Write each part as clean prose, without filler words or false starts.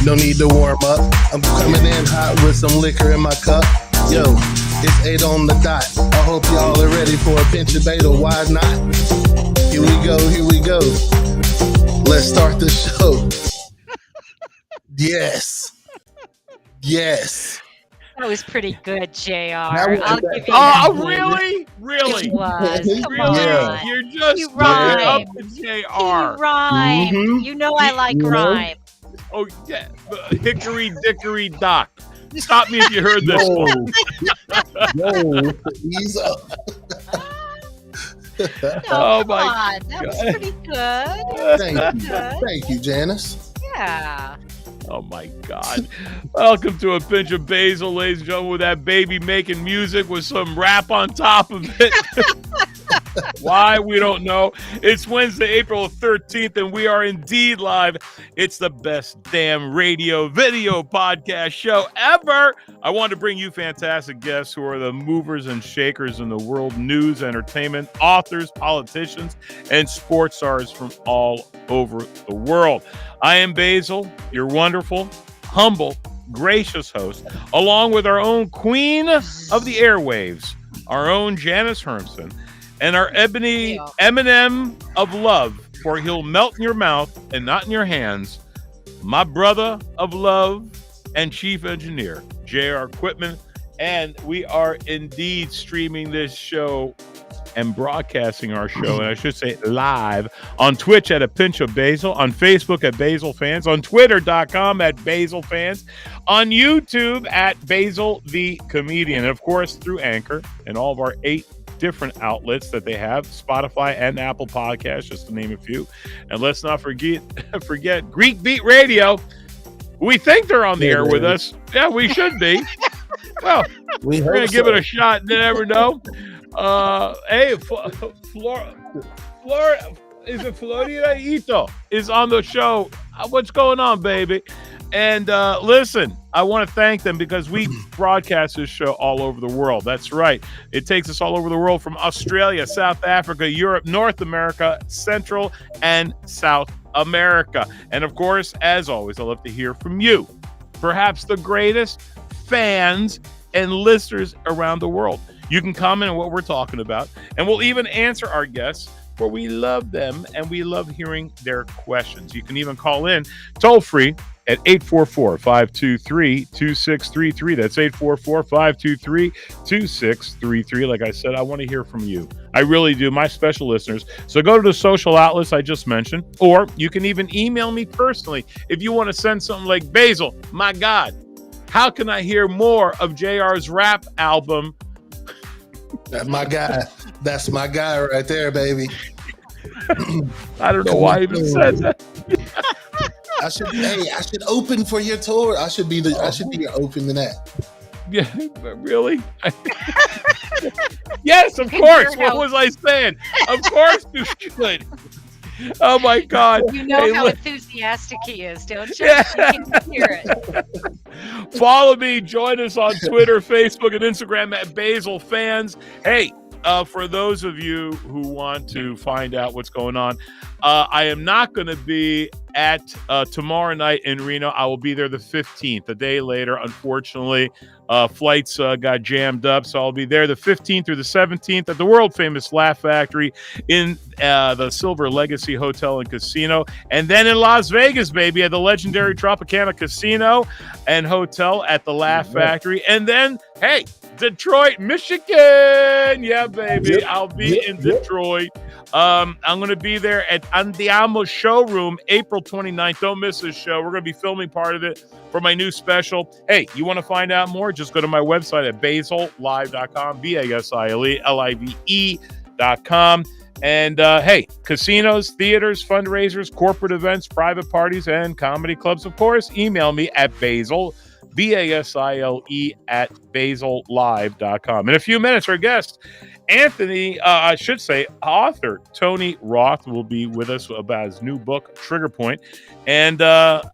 No need to warm up. I'm coming in hot with some liquor in my cup. Yo, it's 8 on the dot. I hope y'all are ready for a pinch of beta. Why not? Here we go, here we go. Let's start the show. Yes. Yes. That was pretty good, JR. I'll give you that. Oh, really? Really? It was. Come Really? on. You're just You putting up rhyme. to He JR. rhymed. Mhm. You know I like rhyme. Oh, yeah. Hickory dickory dock. Stop me if you heard this one. Whoa, ease up. No, Oh, come my on. That was pretty good. Thank you, Janice. Yeah. Oh, my God. Welcome to a pinch of basil, ladies and gentlemen, with that baby making music with some rap on top of it. Why? We don't know. It's Wednesday, April 13th, and we are indeed live. It's the best damn radio video podcast show ever. I want to bring you fantastic guests who are the movers and shakers in the world, news, entertainment, authors, politicians, and sports stars from all over the world. I am Basil, your wonderful, humble, gracious host, along with our own queen of the airwaves, our own Janice Hermson, and our ebony M&M of love, for he'll melt in your mouth and not in your hands, my brother of love and chief engineer, J.R. Quitman. And we are indeed streaming this show and broadcasting our show, and I should say live, on Twitch at A Pinch of Basil, on Facebook at Basil Fans, on Twitter.com at Basil Fans, on YouTube at Basil the Comedian, and of course through Anchor and all of our 8 different outlets that they have, Spotify and Apple Podcasts, just to name a few. And let's not forget Greek Beat Radio. We think they're on the air with us. Yeah, we should be. Well, we're going to give it a shot. Never know. Hey, Florida, is it Florida Ito is on the show. What's going on, baby? And listen, I want to thank them because we broadcast this show all over the world. That's right. It takes us all over the world, from Australia, South Africa, Europe, North America, Central and South America. And of course, as always, I love to hear from you, perhaps the greatest fans and listeners around the world. You can comment on what we're talking about, and we'll even answer our guests, for we love them and we love hearing their questions. You can even call in toll free at 844-523-2633. That's 844-523-2633. Like I said, I want to hear from you. I really do, my special listeners. So go to the social outlets I just mentioned, or you can even email me personally if you want to send something like, Basil, my God, how can I hear more of JR's rap album? That's my guy. That's my guy right there, baby. I don't know why I even said that. I should open for your tour. I should be your opening act. Yeah, really? Yes, of course. What was I saying? Of course you should. Oh my God! You know how enthusiastic he is, don't you? You can hear it. Follow me. Join us on Twitter, Facebook, and Instagram at Basil Fans. Hey, for those of you who want to find out what's going on, I am not going to be at tomorrow night in Reno. I will be there the 15th, a day later. Unfortunately, flights got jammed up, so I'll be there the 15th through the 17th at the world-famous Laugh Factory in the Silver Legacy Hotel and Casino, and then in Las Vegas, baby, at the legendary Tropicana Casino and Hotel at the Laugh Factory, and then, hey, Detroit, Michigan. Yeah, baby, I'll be in Detroit. I'm going to be there at Andiamo Showroom April 29th. Don't miss this show. We're going to be filming part of it for my new special. Hey, you want to find out more? Just go to my website at BasileLive.com, BasileLive.com. And hey, casinos, theaters, fundraisers, corporate events, private parties, and comedy clubs, of course, email me at Basile, Basile at BasileLive.com. In a few minutes, our guest, author Tony Roth, will be with us about his new book, Trigger Point. And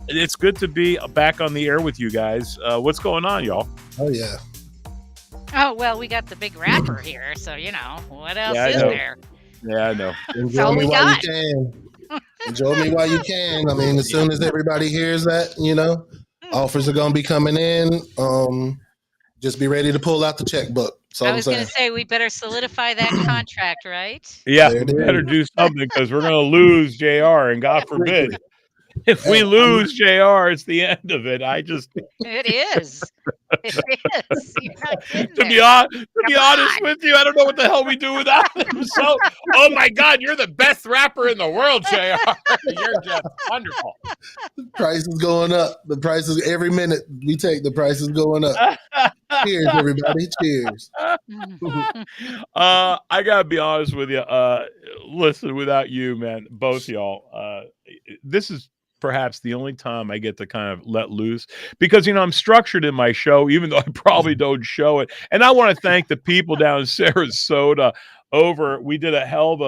it's good to be back on the air with you guys. What's going on, y'all? Oh, yeah. Oh, well, we got the big rapper here, so, what else is there? Yeah, I know. That's all we got. Enjoy me while you can. I mean, as soon as everybody hears that, offers are gonna be coming in. Just be ready to pull out the checkbook. That's all I I'm was going saying. to say we better solidify that contract, right? Yeah, There we it better is. do something because we're going to lose JR, and God forbid Quickly. if Hey, we lose JR, it's the end of it. I just, It is. It is. You're not kidding to be there. honest, to be Come honest on. with you, I don't know what the hell we do without him. So, oh my God, you're the best rapper in the world, JR. You're just wonderful. the price is going up. The price is every minute we take. The price is going up. Cheers, everybody. Cheers. I gotta be honest with you. Listen, without you, man, both y'all, this is perhaps the only time I get to kind of let loose because I'm structured in my show, even though I probably don't show it. And I want to thank the people down in Sarasota. We did a hell of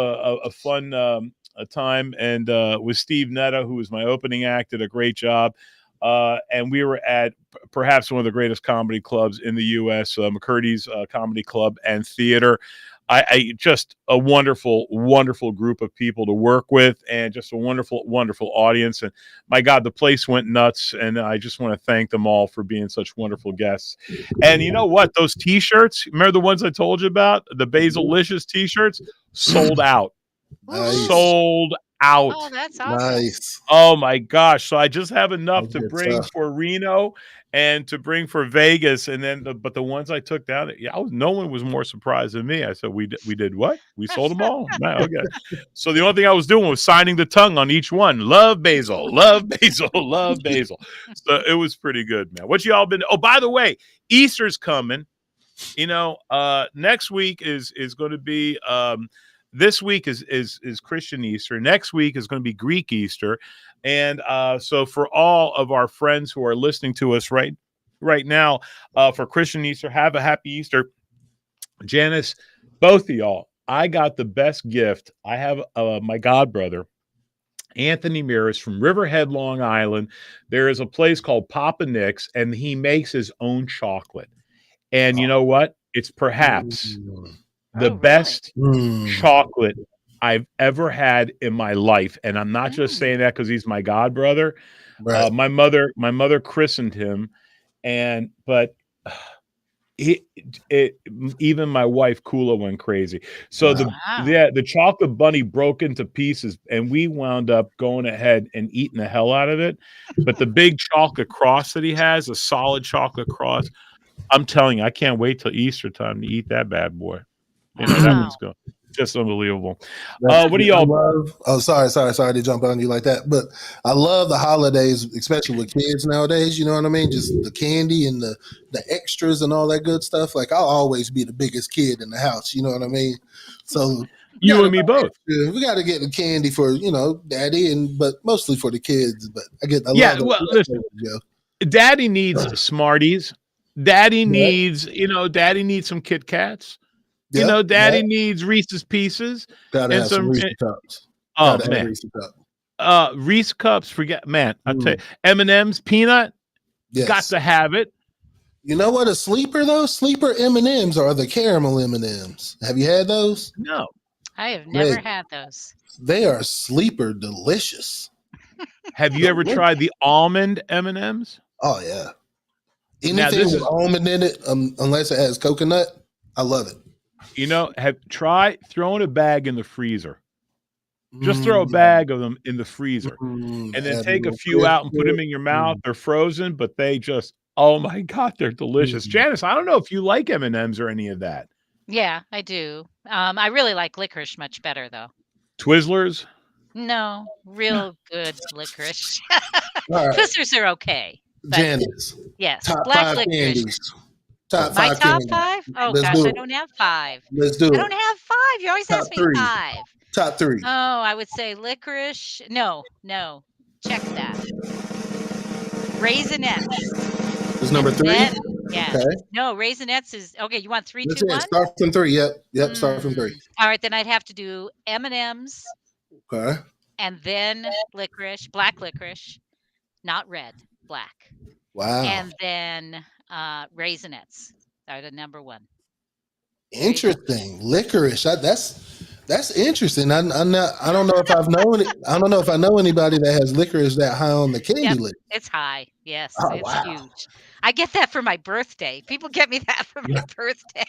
a fun a time, and with Steve Netta, who was my opening act, did a great job. And we were at perhaps one of the greatest comedy clubs in the U.S., McCurdy's Comedy Club and Theater. I just a wonderful, wonderful group of people to work with, and just a wonderful, wonderful audience. And my God, the place went nuts. And I just want to thank them all for being such wonderful guests. And you know what? Those T-shirts, remember the ones I told you about? The Basilicious T-shirts sold out. Nice. Sold out. Oh, that's awesome. Nice. Oh my gosh! So I just have enough That's to good bring stuff. for Reno and to bring for Vegas, and then but the ones I took down, no one was more surprised than me. I said, "We did what? We sold them all." Man, okay. So the only thing I was doing was signing the tongue on each one. Love Basil, love Basil, love Basil. So it was pretty good, man. What y'all been? Oh, by the way, Easter's coming. Next week is going to be. This week is Christian Easter. Next week is going to be Greek Easter, and so for all of our friends who are listening to us right now, for Christian Easter, have a happy Easter. Janice, both of y'all, I got the best gift. I have my godbrother, Anthony Mears from Riverhead, Long Island. There is a place called Papa Nick's, and he makes his own chocolate. And you know what? It's perhaps the best chocolate I've ever had in my life. And I'm not just saying that because he's my godbrother. Right. My mother christened him, but even my wife Kula went crazy. So the chocolate bunny broke into pieces, and we wound up going ahead and eating the hell out of it. But the big chocolate cross that he has, a solid chocolate cross, I'm telling you, I can't wait till Easter time to eat that bad boy. That one's good. Just unbelievable. What do y'all love? Oh, sorry to jump on you like that, but I love the holidays, especially with kids nowadays. You know what I mean? Just the candy and the extras and all that good stuff. Like I'll always be the biggest kid in the house. You know what I mean? So you and me both. We got to get the candy for daddy, but mostly for the kids. But listen, daddy needs Smarties. Daddy needs some Kit Kats. Daddy needs Reese's Pieces. Gotta have some Reese's Cups. Oh, man. Reese Cups, forget, man. I'll tell you. M&M's, peanut, got to have it. You know what? A sleeper, though? Sleeper M&M's are the caramel M&M's. Have you had those? No. I have never had those. They are sleeper delicious. Have you ever tried the almond M&M's? Oh, yeah. Anything with almond in it, unless it has coconut, I love it. Try throwing a bag in the freezer. Just throw a bag of them in the freezer, and then take a few out and put them in your mouth. They're frozen, but they just, oh my God, they're delicious. Janice, I don't know if you like M&Ms or any of that. Yeah, I do. I really like licorice much better, though. Twizzlers? No, real good licorice. Twizzlers are okay. Janice. Yes. Top Black 5 licorice. candies. Top My 5 top candies. 5? Oh, Let's gosh, I don't have 5. Let's do it. I don't have 5. You always ask me 5. Top 3. Oh, I would say licorice. No. Check that. Raisinets. Is number 3? Yeah. Okay. No, Raisinets is okay. You want 3, 2, 1? Start from 3. Yep. Start from 3. All right, then I'd have to do M&Ms. Okay. And then licorice, black licorice, not red, black. Wow. And then Raisinets are the number 1. Interesting. Licorice. That's interesting. I'm not. I don't know if I've known. I don't know if I know anybody that has licorice that high on the candy Yep, list. it's high. Yes, Oh it's wow. huge. I get that for my birthday. People get me that for my birthday.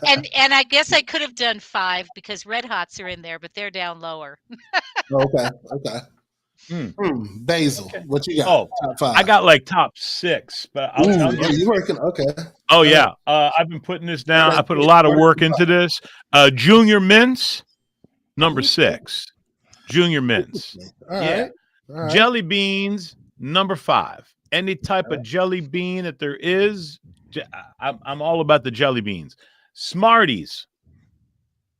And I guess I could have done 5 because Red Hots are in there, but they're down lower. Okay. Okay. Basil, Okay. what you got? Oh, Top 5. I got like top 6, but I'll Ooh, give you working? Okay. Oh, All right. yeah. I've been putting this down. I put a lot of work into this. Junior Mints, number 6. Junior Mints. All Yeah. right. All right. Jelly beans, number 5. Any type of jelly bean that there is, I'm all about the jelly beans. Smarties.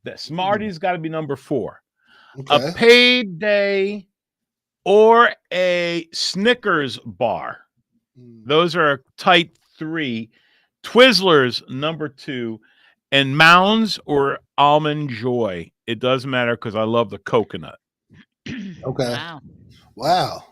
That Smarties got to be number 4. Okay. A payday or a Snickers bar. Those are a tight 3. Twizzlers, number 2. And Mounds or Almond Joy. It doesn't matter because I love the coconut. Okay. Wow. Wow.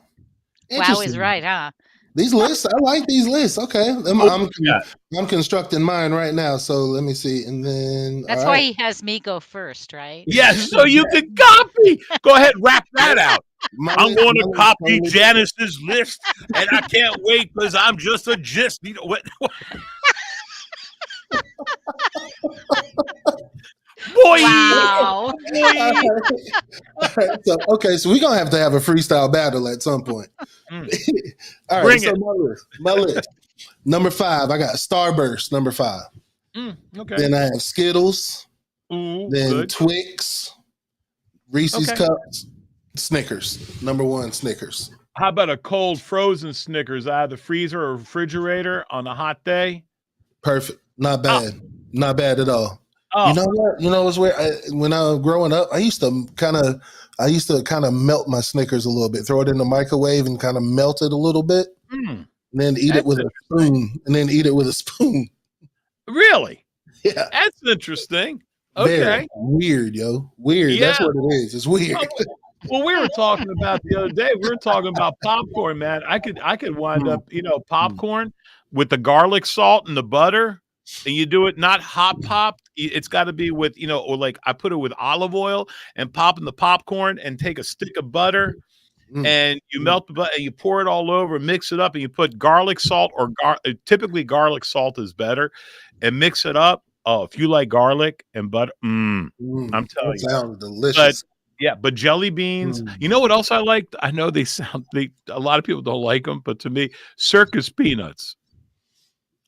Wow is right, huh? These lists, I like these lists. Okay. I'm constructing mine right now. So let me see. And then That's all why right. he has me go first, right? Yes, so you can copy. Go ahead, wrap that out. I'm going to copy Janice's list, and I can't wait because I'm just a gist. You know what? Boy, Wow. All right. So, okay, so we're gonna have to have a freestyle battle at some point. All right, Bring so it. my list. Number 5, I got Starburst, number 5. Okay. Then I have Skittles, Ooh, then good. Twix, Reese's Okay. Cups, Snickers. Number 1, Snickers. How about a cold frozen Snickers out of the freezer or refrigerator on a hot day? Perfect. Not bad. Not bad at all. Oh. You know what? You know what's weird? When I was growing up, I used to kind of melt my Snickers a little bit, throw it in the microwave and kind of melt it a little bit, and then eat it with a spoon. Really? Yeah. That's interesting. Okay. Very weird, yo. Weird. Yeah. That's what it is. It's weird. Well, we were talking about the other day. We were talking about popcorn, man. I could wind up, popcorn with the garlic salt and the butter, and you do it not hot popped. It's got to be with, or like I put it with olive oil and pop in the popcorn and take a stick of butter and you melt the butter and you pour it all over, mix it up, and you put garlic salt or typically garlic salt is better, and mix it up. Oh, if you like garlic and butter, I'm telling you, sounds delicious. But jelly beans. You know what else I like? I know a lot of people don't like them, but to me, circus peanuts.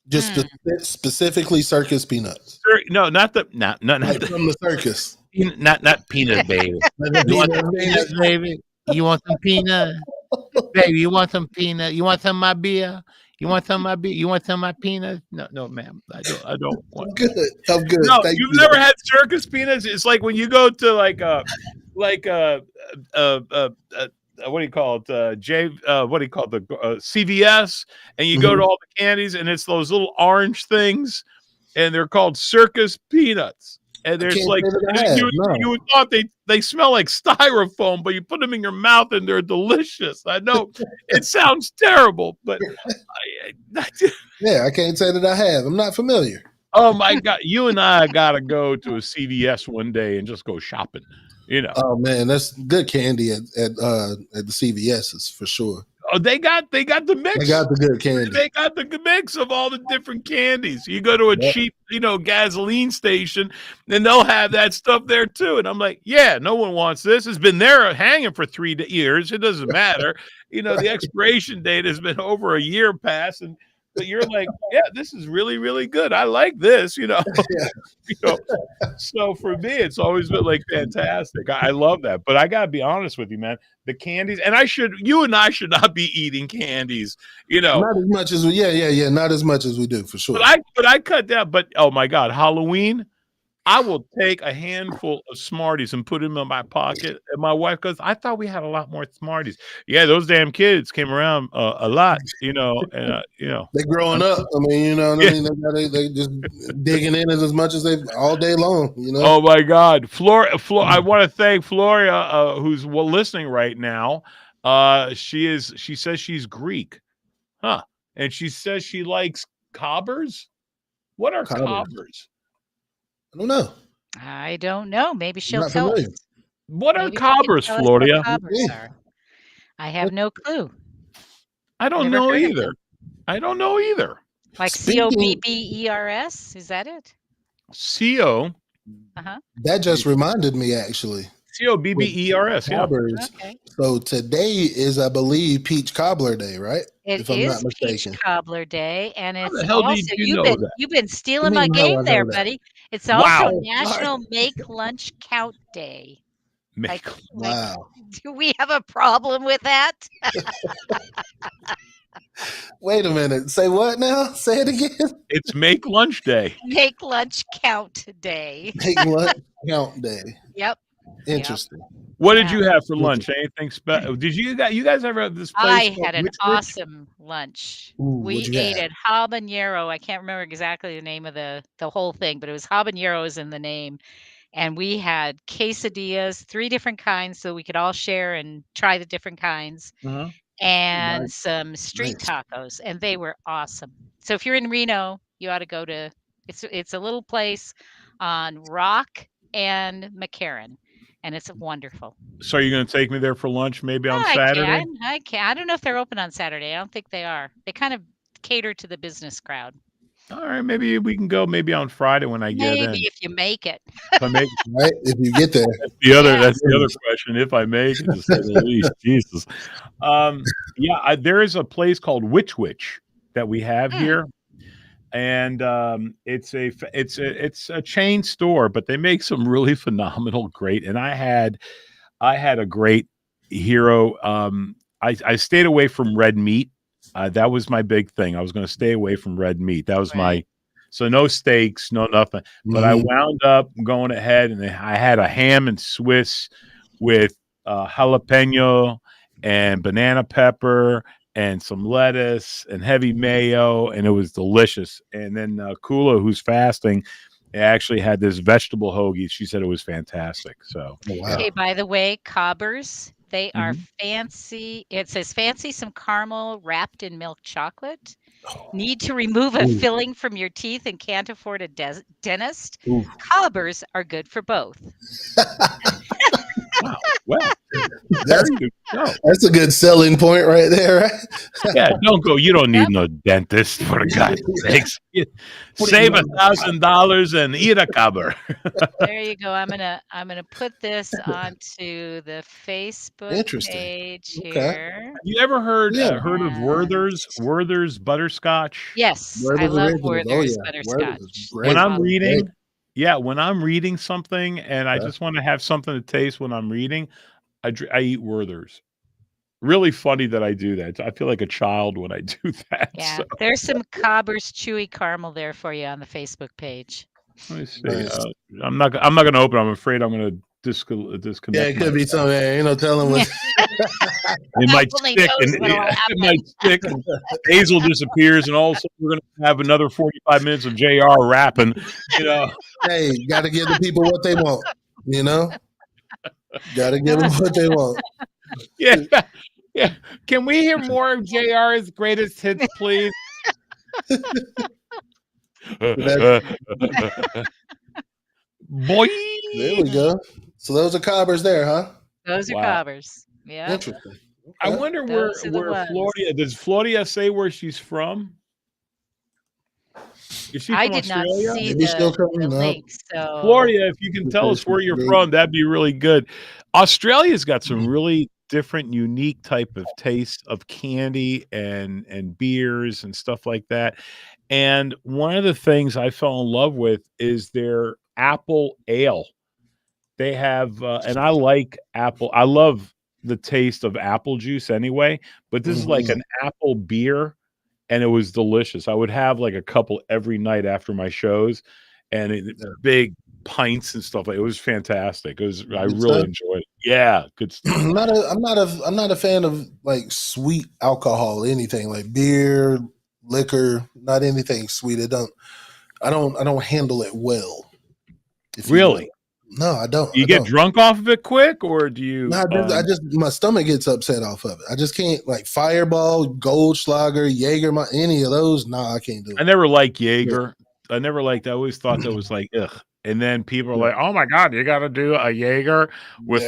Just specifically circus peanuts. No, not from the circus. Not peanut, baby. You want some peanuts, baby? You want some peanut? Baby, you want some peanut? You want some of my beer? You want some of my beer? You want some of my peanuts? No, ma'am. I don't want. I'm good. No, Thank you've you. never had circus peanuts? It's like when you go to what do you call it? CVS, and you go to all the candies, and it's those little orange things, and they're called circus peanuts. And there's like you would thought they smell like styrofoam, but you put them in your mouth and they're delicious. I know it sounds terrible, but I can't say that I have. I'm not familiar. Oh my God, you and I gotta go to a CVS one day and just go shopping. Oh man, that's good candy at the CVS's for sure. Oh, they got the mix. They got the good candy. They got the mix of all the different candies. You go to a cheap, gasoline station, and they'll have that stuff there too. And I'm like, yeah, no one wants this. It's been there hanging for 3 years. It doesn't matter. The expiration date has been over a year past, but you're like, yeah, this is really, really good. I like this, So for me, it's always been like fantastic. I love that. But I gotta be honest with you, man. The candies, and you and I should not be eating candies, Not as much as not as much as we do for sure. But I cut down. But oh my God, Halloween, I will take a handful of Smarties and put them in my pocket. And my wife goes, I thought we had a lot more Smarties. Yeah, those damn kids came around a lot, and they're growing up. I mean, they just digging in as much as they all day long. Oh my God, I want to thank Floria, who's listening right now. She says she's Greek, huh? And she says she likes Cobbers. What are Cobbers? I don't know. I don't know. Maybe she'll Not tell us. familiar. What are Maybe she can Cobbers, tell us what Floria? Cobbers Yeah. are. I have no clue. I don't Never know heard of either. them. I don't know either. Like Speaking, Cobbers? Is that it? C-O. Uh-huh. that just reminded me actually. C-O-B-B-E-R-S, yeah. Cobbers. Okay. So today is, I believe, Peach Cobbler Day, right? It If I'm not is Peach mistaken. Cobbler Day, and How it's the hell did also you know that? you've been What stealing do my you mean, how game I there, know that? buddy. It's also Wow. Oh, National Make Lunch Count Day. Like, Make, wow. do we have a problem with that? Wait a minute. Say what now? Say it again. it's Make Lunch Day. Make Lunch Count Day. Make lunch count day. Yep. Interesting. What did Yeah. you have for lunch? Anything special? Did you guys ever have this place? I called had an Licorice? awesome lunch. Ooh, We what you ate got? at habanero. I can't remember exactly the name of the whole thing, but it was habaneros in the name. And we had quesadillas, 3 different kinds, so we could all share and try the different kinds, Uh-huh. and Nice. some street Nice. tacos, and they were awesome. So if you're in Reno, you ought to go to it's a little place on Rock and McCarran, and it's wonderful. So you're going to take me there for lunch maybe on I Saturday? can. I can. I don't know if they're open on Saturday. I don't think they are. They kind of cater to the business crowd. All right, maybe we can go maybe on Friday when I get in. Maybe if you make it. If I make Right? If you get there. Yeah. that's the other question. If I make it, to say the least, Jesus. There is a place called Witch that we have Hmm. here, and it's a chain store, but they make some really phenomenal, great. And I had a great hero. I stayed away from red meat. That was my big thing. I was going to stay away from red meat. That was so no steaks, no nothing. But I wound up going ahead and I had a ham and Swiss with jalapeno and banana pepper and some lettuce and heavy mayo, and it was delicious. And then Kula, who's fasting, actually had this vegetable hoagie. She said it was fantastic. So, Oh, wow. Okay, by the way, Cobbers, they are Mhm. fancy. It says fancy some caramel wrapped in milk chocolate. Need to remove a Ooh. filling from your teeth and can't afford a dentist? Ooh. Cobbers are good for both. wow. Well, That's, there you go. that's a good selling point right there, right? Yeah, don't go. You don't need no dentist for God's sakes. Save $1,000 and eat a cobber. There you go. I'm gonna put this onto the Facebook Interesting. page Okay. here. Have you ever heard Yeah. heard of Werther's butterscotch? Yes, I Werther's love Originals. Werther's Werther's butterscotch. is great. When I'm Awesome. reading, when I'm reading something and I Okay. just want to have something to taste when I'm reading, I eat Werther's. Really funny that I do that. I feel like a child when I do that. Yeah, So, there's some Cobbers chewy caramel there for you on the Facebook page. let me see. Nice. I'm not going to open. I'm afraid I'm going to disconnect. Yeah, it could be something. Ain't no telling what. It might Only stick, knows and what'll it might stick. And Basil disappears, and all of a sudden we're going to have another 45 minutes of JR rapping. You know, Hey, got to give the people what they want. You know, got to give them what they want. yeah, yeah. Can we hear more of JR's greatest hits, please? Boy, There we go. So those are Cobbers there, huh? Those are Wow. Cobbers. Yeah. Interesting. I Okay. wonder Those are the where ones. Floria. Does Floria say where she's from? Is she I from did not Australia? see Maybe still the coming up. link. So Floria, if you can tell us where you're from, that'd be really good. Australia's got some really different, unique type of taste of candy and beers and stuff like that. And one of the things I fell in love with is their apple ale. They have, and I like apple. I love the taste of apple juice anyway, but this is like an apple beer, and it was delicious. I would have like a couple every night after my shows, and big pints and stuff. It was fantastic. I really enjoyed it. Yeah, good stuff. I'm not a fan of like sweet alcohol, anything like beer, liquor, not anything sweet. I don't handle it well. Really? No, I don't. You get drunk off of it quick, or do you? No, I just my stomach gets upset off of it. I just can't, like Fireball, Goldschlager, Jaeger, any of those. No, I can't do it. I never liked Jaeger. I never liked. I always thought that was like ugh. And then people are like, "Oh my God, you got to do a Jaeger with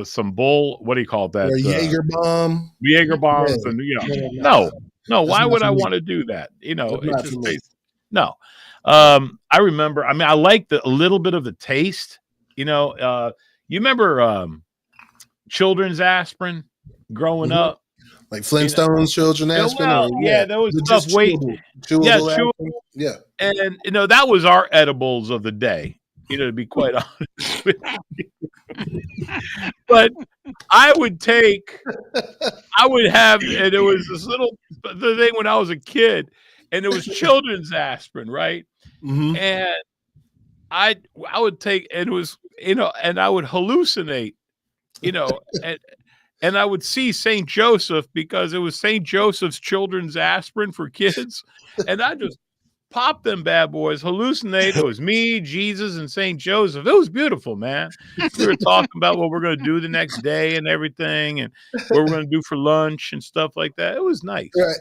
some bull. What do you call that? Or a Jaeger bomb. Jaeger bombs, Yeah. and No, no. that's Why not would for I me. want to do that? You know, That's it not just for me. no. I remember. I mean, I like a little bit of the taste. You know, you remember children's aspirin growing up? Like Flintstones, children Yeah, aspirin, well, or yeah, there was just stuff. Wait, chewable chew. aspirin. Yeah. And that was our edibles of the day, to be quite honest with you. But I would have, and it was this little the thing when I was a kid, and it was children's aspirin, right? And I would take, and it was, and I would hallucinate, and I would see St. Joseph because it was St. Joseph's children's aspirin for kids, and I just pop them bad boys, hallucinate. It was me, Jesus, and St. Joseph. It was beautiful, man. We were talking about what we're going to do the next day and everything, and what we're going to do for lunch and stuff like that. It was nice. Right.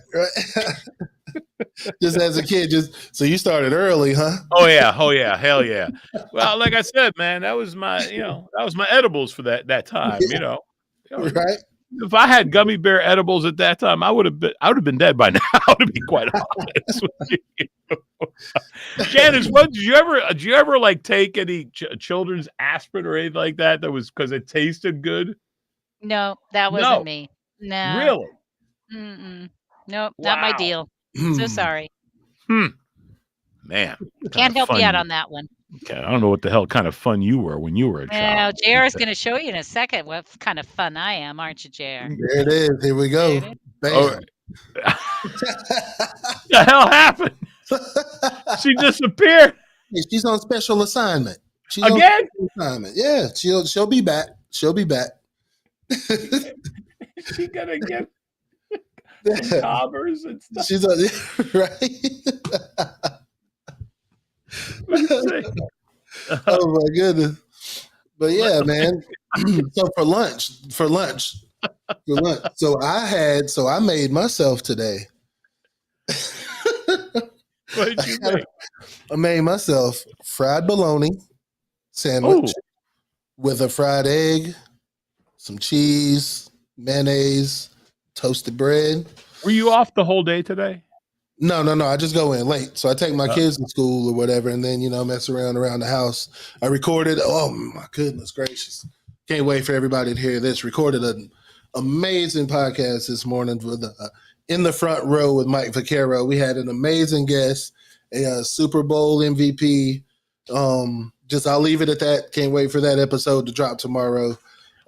Just as a kid, so you started early, huh? Oh yeah, hell yeah. Well, like I said, man, that was my edibles for that time. Right. If I had gummy bear edibles at that time, I would have been dead by now, to be quite honest with you. Janice, did you ever like take any children's aspirin or anything like that was because it tasted good? No, that wasn't me. No. Really? Nope, not my deal. So sorry. Man. Can't help you out on that one. Okay, I don't know what the hell kind of fun you were when you were a child. JR is going to show you in a second what kind of fun I am, aren't you, JR? There it is. Here we go. Bam. What the hell happened? She disappeared. Hey, she's on special assignment. She's again? On special assignment. Yeah, she'll be back. She'll be back. She gonna get some Cobbers and stuff. She's on, right. Oh my goodness. But yeah, man. So for lunch. So I made myself today. What did you make? I made myself fried bologna sandwich with a fried egg, some cheese, mayonnaise, toasted bread. Were you off the whole day today? No. I just go in late. So I take my kids to school or whatever, and then, mess around the house. I recorded. Oh, my goodness gracious. Can't wait for everybody to hear this. Recorded an amazing podcast this morning with In the Front Row with Mike Vaccaro. We had an amazing guest, a Super Bowl MVP. I'll leave it at that. Can't wait for that episode to drop tomorrow.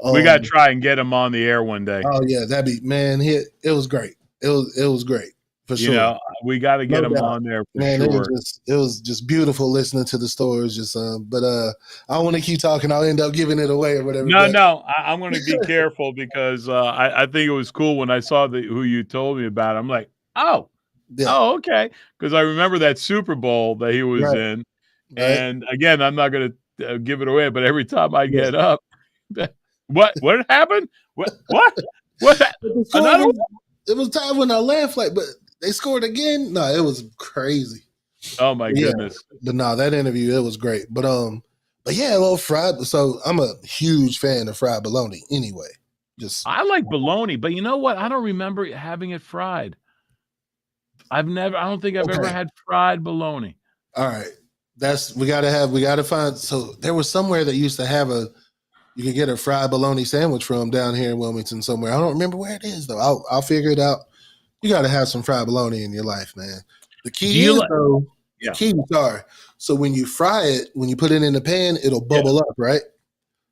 We got to try and get him on the air one day. Oh, yeah. It was great. It was great. For sure. We got to get him on there for sure. It was just beautiful listening to the stories. But I don't want to keep talking. I'll end up giving it away or whatever. No. I'm going to be careful because I think it was cool when I saw who you told me about. I'm like, okay, because I remember that Super Bowl that he was in. Right. And again, I'm not going to give it away, but every time I get up, what happened? What? Another one? It was time when I laughed, but they scored again. No, it was crazy. Oh my goodness! But no, that interview, it was great. But yeah, a little fried. So I'm a huge fan of fried bologna. Anyway, I like bologna, but you know what? I don't remember having it fried. I don't think I've ever had fried bologna. All right, we gotta find. So there was somewhere that used to have you could get a fried bologna sandwich from down here in Wilmington somewhere. I don't remember where it is though. I'll figure it out. You got to have some fried bologna in your life, man. The key so when you fry it, when you put it in the pan, it'll bubble up, right?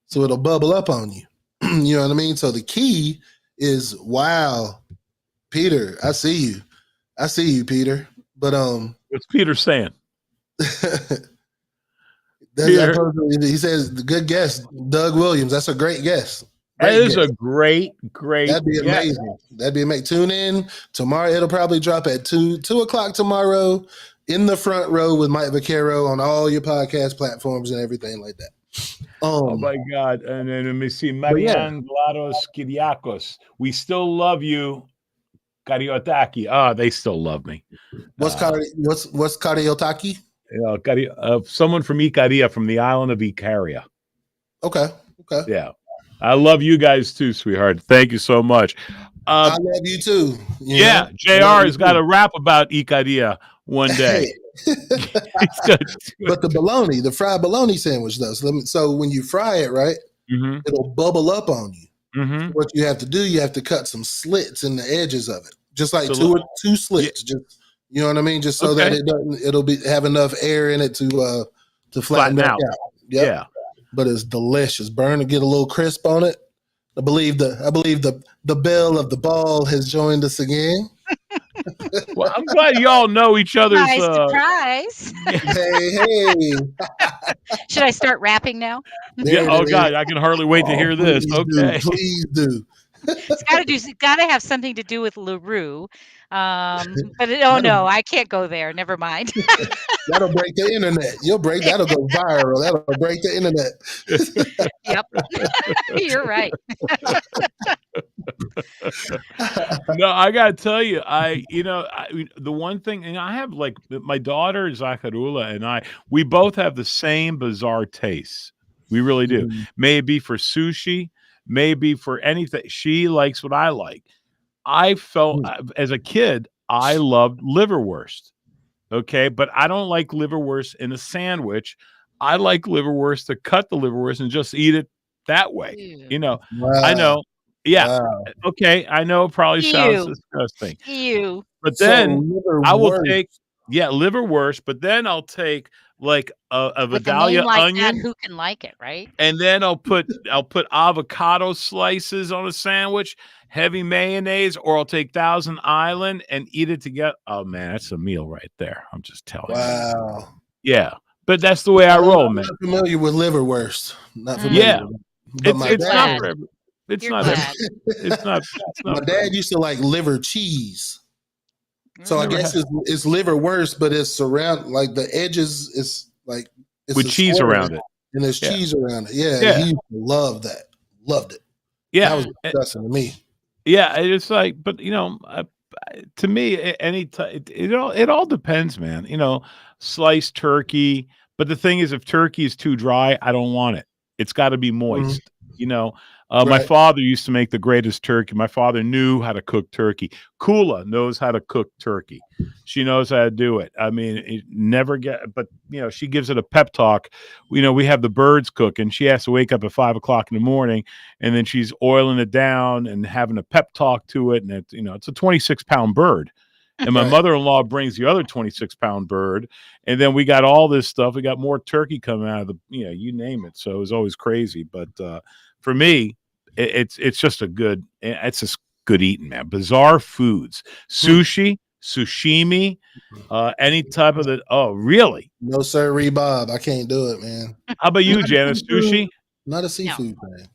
So it'll bubble up on you. You know what I mean? So the key is, wow, Peter, I see you, Peter. But what's Peter saying? He says, the good guess, Doug Williams. That's a great guess. That is a great. That'd be amazing. That'd be amazing. Tune in tomorrow. It'll probably drop at 2:00 tomorrow. In the Front Row with Mike Vaccaro on all your podcast platforms and everything like that. Oh my God! And then let me see, Marianne Glados Kiriakos. We still love you, Kariotaki. They still love me. What's Kariotaki? Someone from Icaria, from the island of Icaria. Okay. Yeah. I love you guys too, sweetheart. Thank you so much. I love you too. Yeah, JR has got to rap about Icaria one day. But the fried bologna sandwich though. So when you fry it, right, it'll bubble up on you. So what you have to do, you have to cut some slits in the edges of it, just like two slits. Yeah. Just you know what I mean, just so that it'll have enough air in it to flatten back out. Yep. Yeah, but it's delicious. Burn and get a little crisp on it. I believe the belle of the ball has joined us again. Well, I'm glad y'all know each other's. Surprise! Hey. Should I start rapping now? Yeah. Oh God, I can hardly wait to hear this. Okay, please do. It's got to have something to do with LaRue. But no, I can't go there. Never mind. That'll break the internet. That'll go viral. That'll break the internet. Yep. You're right. No, I gotta tell you, the one thing, and I have like my daughter Zacharula and we both have the same bizarre tastes. We really do. Maybe for sushi, maybe for anything. She likes what I like. I felt as a kid, I loved liverwurst. Okay, but I don't like liverwurst in a sandwich. I like liverwurst to cut the liverwurst and just eat it that way. Wow. I know. Yeah. Wow. Okay. I know it probably sounds disgusting. Ew. But then I will take liverwurst, but then I'll take like a Vidalia onion. Who can like it, right? And then I'll put avocado slices on a sandwich, heavy mayonnaise, or I'll take Thousand Island and eat it together. Oh man, that's a meal right there. I'm just telling you. Wow. Yeah. But that's the way I roll, man. I'm not familiar with liverwurst. Not familiar. Yeah. It's not for everyone. It's not. My dad used to like liver cheese, so I guess it's liverwurst, but it's surround like the edges is like it's with cheese around it, and there's cheese around it. Yeah, he used to love that. Loved it. Yeah, that was disgusting to me. Yeah, it's like, but to me, it all depends, man. Sliced turkey, but the thing is, if turkey is too dry, I don't want it. It's got to be moist. My father used to make the greatest turkey. My father knew how to cook turkey. Kula knows how to cook turkey. She knows how to do it. I mean, she gives it a pep talk. We have the birds cooking. She has to wake up at 5 o'clock in the morning, and then she's oiling it down and having a pep talk to it. And it's a 26-pound bird. And my mother-in-law brings the other 26-pound bird. And then we got all this stuff. We got more turkey coming out of you name it. So it was always crazy. But for me, it's just it's just good eating, man. Bizarre foods, sushi, sashimi, any type of the. Oh, really? No, sir, Bob. I can't do it, man. How about you, Janice? Sushi? Not a seafood man.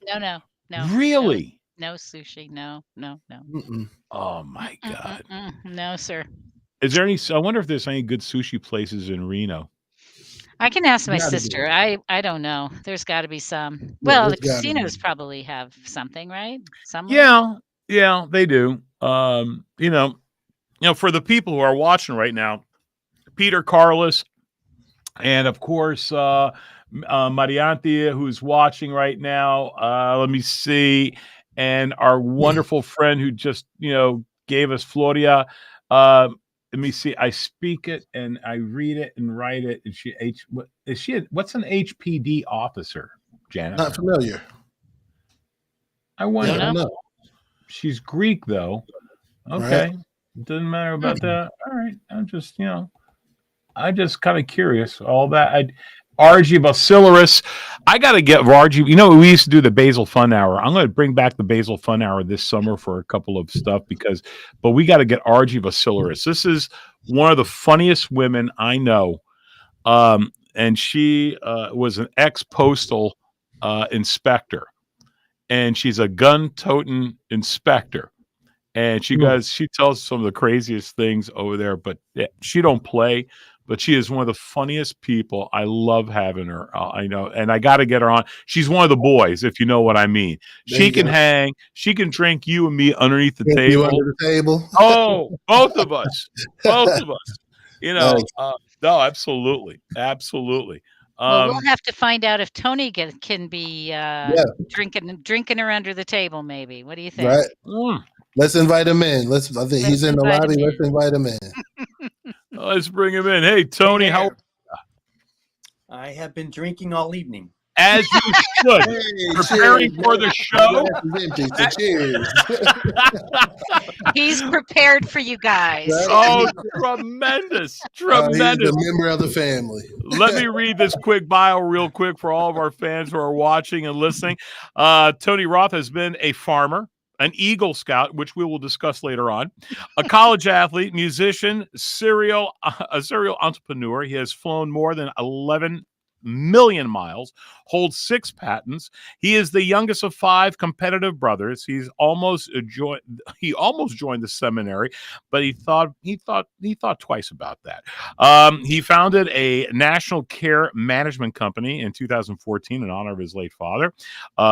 No. Really? No sushi. No. Mm-mm. Oh my God. No, sir. Is there any? I wonder if there's any good sushi places in Reno. I can ask my sister. I don't know. There's got to be some. Well, the casinos probably have something, right? Somewhere? Yeah, they do. For the people who are watching right now, Peter Carlos, and of course Mariantia, who's watching right now. Let me see, and our wonderful friend who just gave us Floria. Let me see. I speak it and I read it and write it. What's an HPD officer, Janet? Not familiar. I wonder. I don't know. She's Greek though. Okay. Right. Doesn't matter about that. All right. I'm just kind of curious. All that. RG Basileris. I got to get RG. We used to do the Basil Fun Hour. I'm going to bring back the Basil Fun Hour this summer for a couple of stuff but we got to get RG Basileris. This is one of the funniest women I know. And she was an ex-postal inspector, and she's a gun-toting inspector. And she tells some of the craziest things over there, but she don't play. But she is one of the funniest people. I love having her. I know, and I got to get her on. She's one of the boys, if you know what I mean. She can hang. She can drink you and me underneath the table. You under the table. Oh, both of us. Both of us. No, absolutely. Absolutely. Well, we'll have to find out if Tony can be Yeah, drinking her under the table. Maybe. What do you think? right. mm, Let's invite him in. I think Let's he's in the invite him lobby. in. Let's invite him in. let's bring him in. Hey, Tony, Hey how there. I have been drinking all evening. as you should. Hey, Preparing cheers, for man. the show. The glass is empty, so cheers. He's prepared for you guys. Right? Oh, tremendous. He's Tremendous. a member of the family. Let me read this quick bio real quick for all of our fans who are watching and listening. Tony Roth has been a farmer, an Eagle Scout, which we will discuss later on, a college athlete, musician, a serial entrepreneur. He has flown more than 11 million miles, holds 6 patents. He is the youngest of 5 competitive brothers. He almost joined the seminary, but he thought twice about that. He founded a national care management company in 2014 in honor of his late father.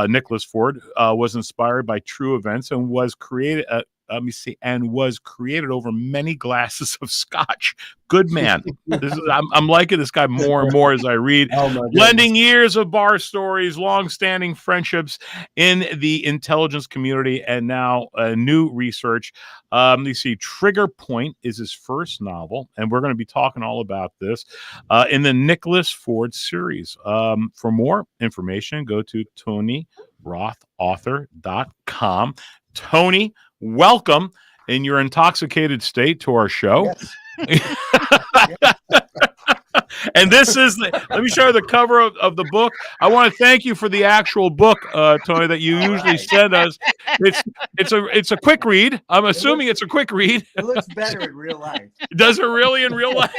Nicholas Ford was inspired by true events and was created. Was created over many glasses of scotch. Good man. I'm liking this guy more and more as I read. Oh my goodness. Blending years of bar stories, long-standing friendships in the intelligence community, and now new research. You see, Trigger Point is his first novel, and we're going to be talking all about this in the Nicholas Ford series. For more information, go to TonyRothAuthor.com. Tony, welcome in your intoxicated state to our show. Yes. And this is let me show you the cover of the book. I want to thank you for the actual book, Tony, that you usually send us. It's a quick read. I'm assuming it's a quick read. It looks better in real life. Does it really in real life?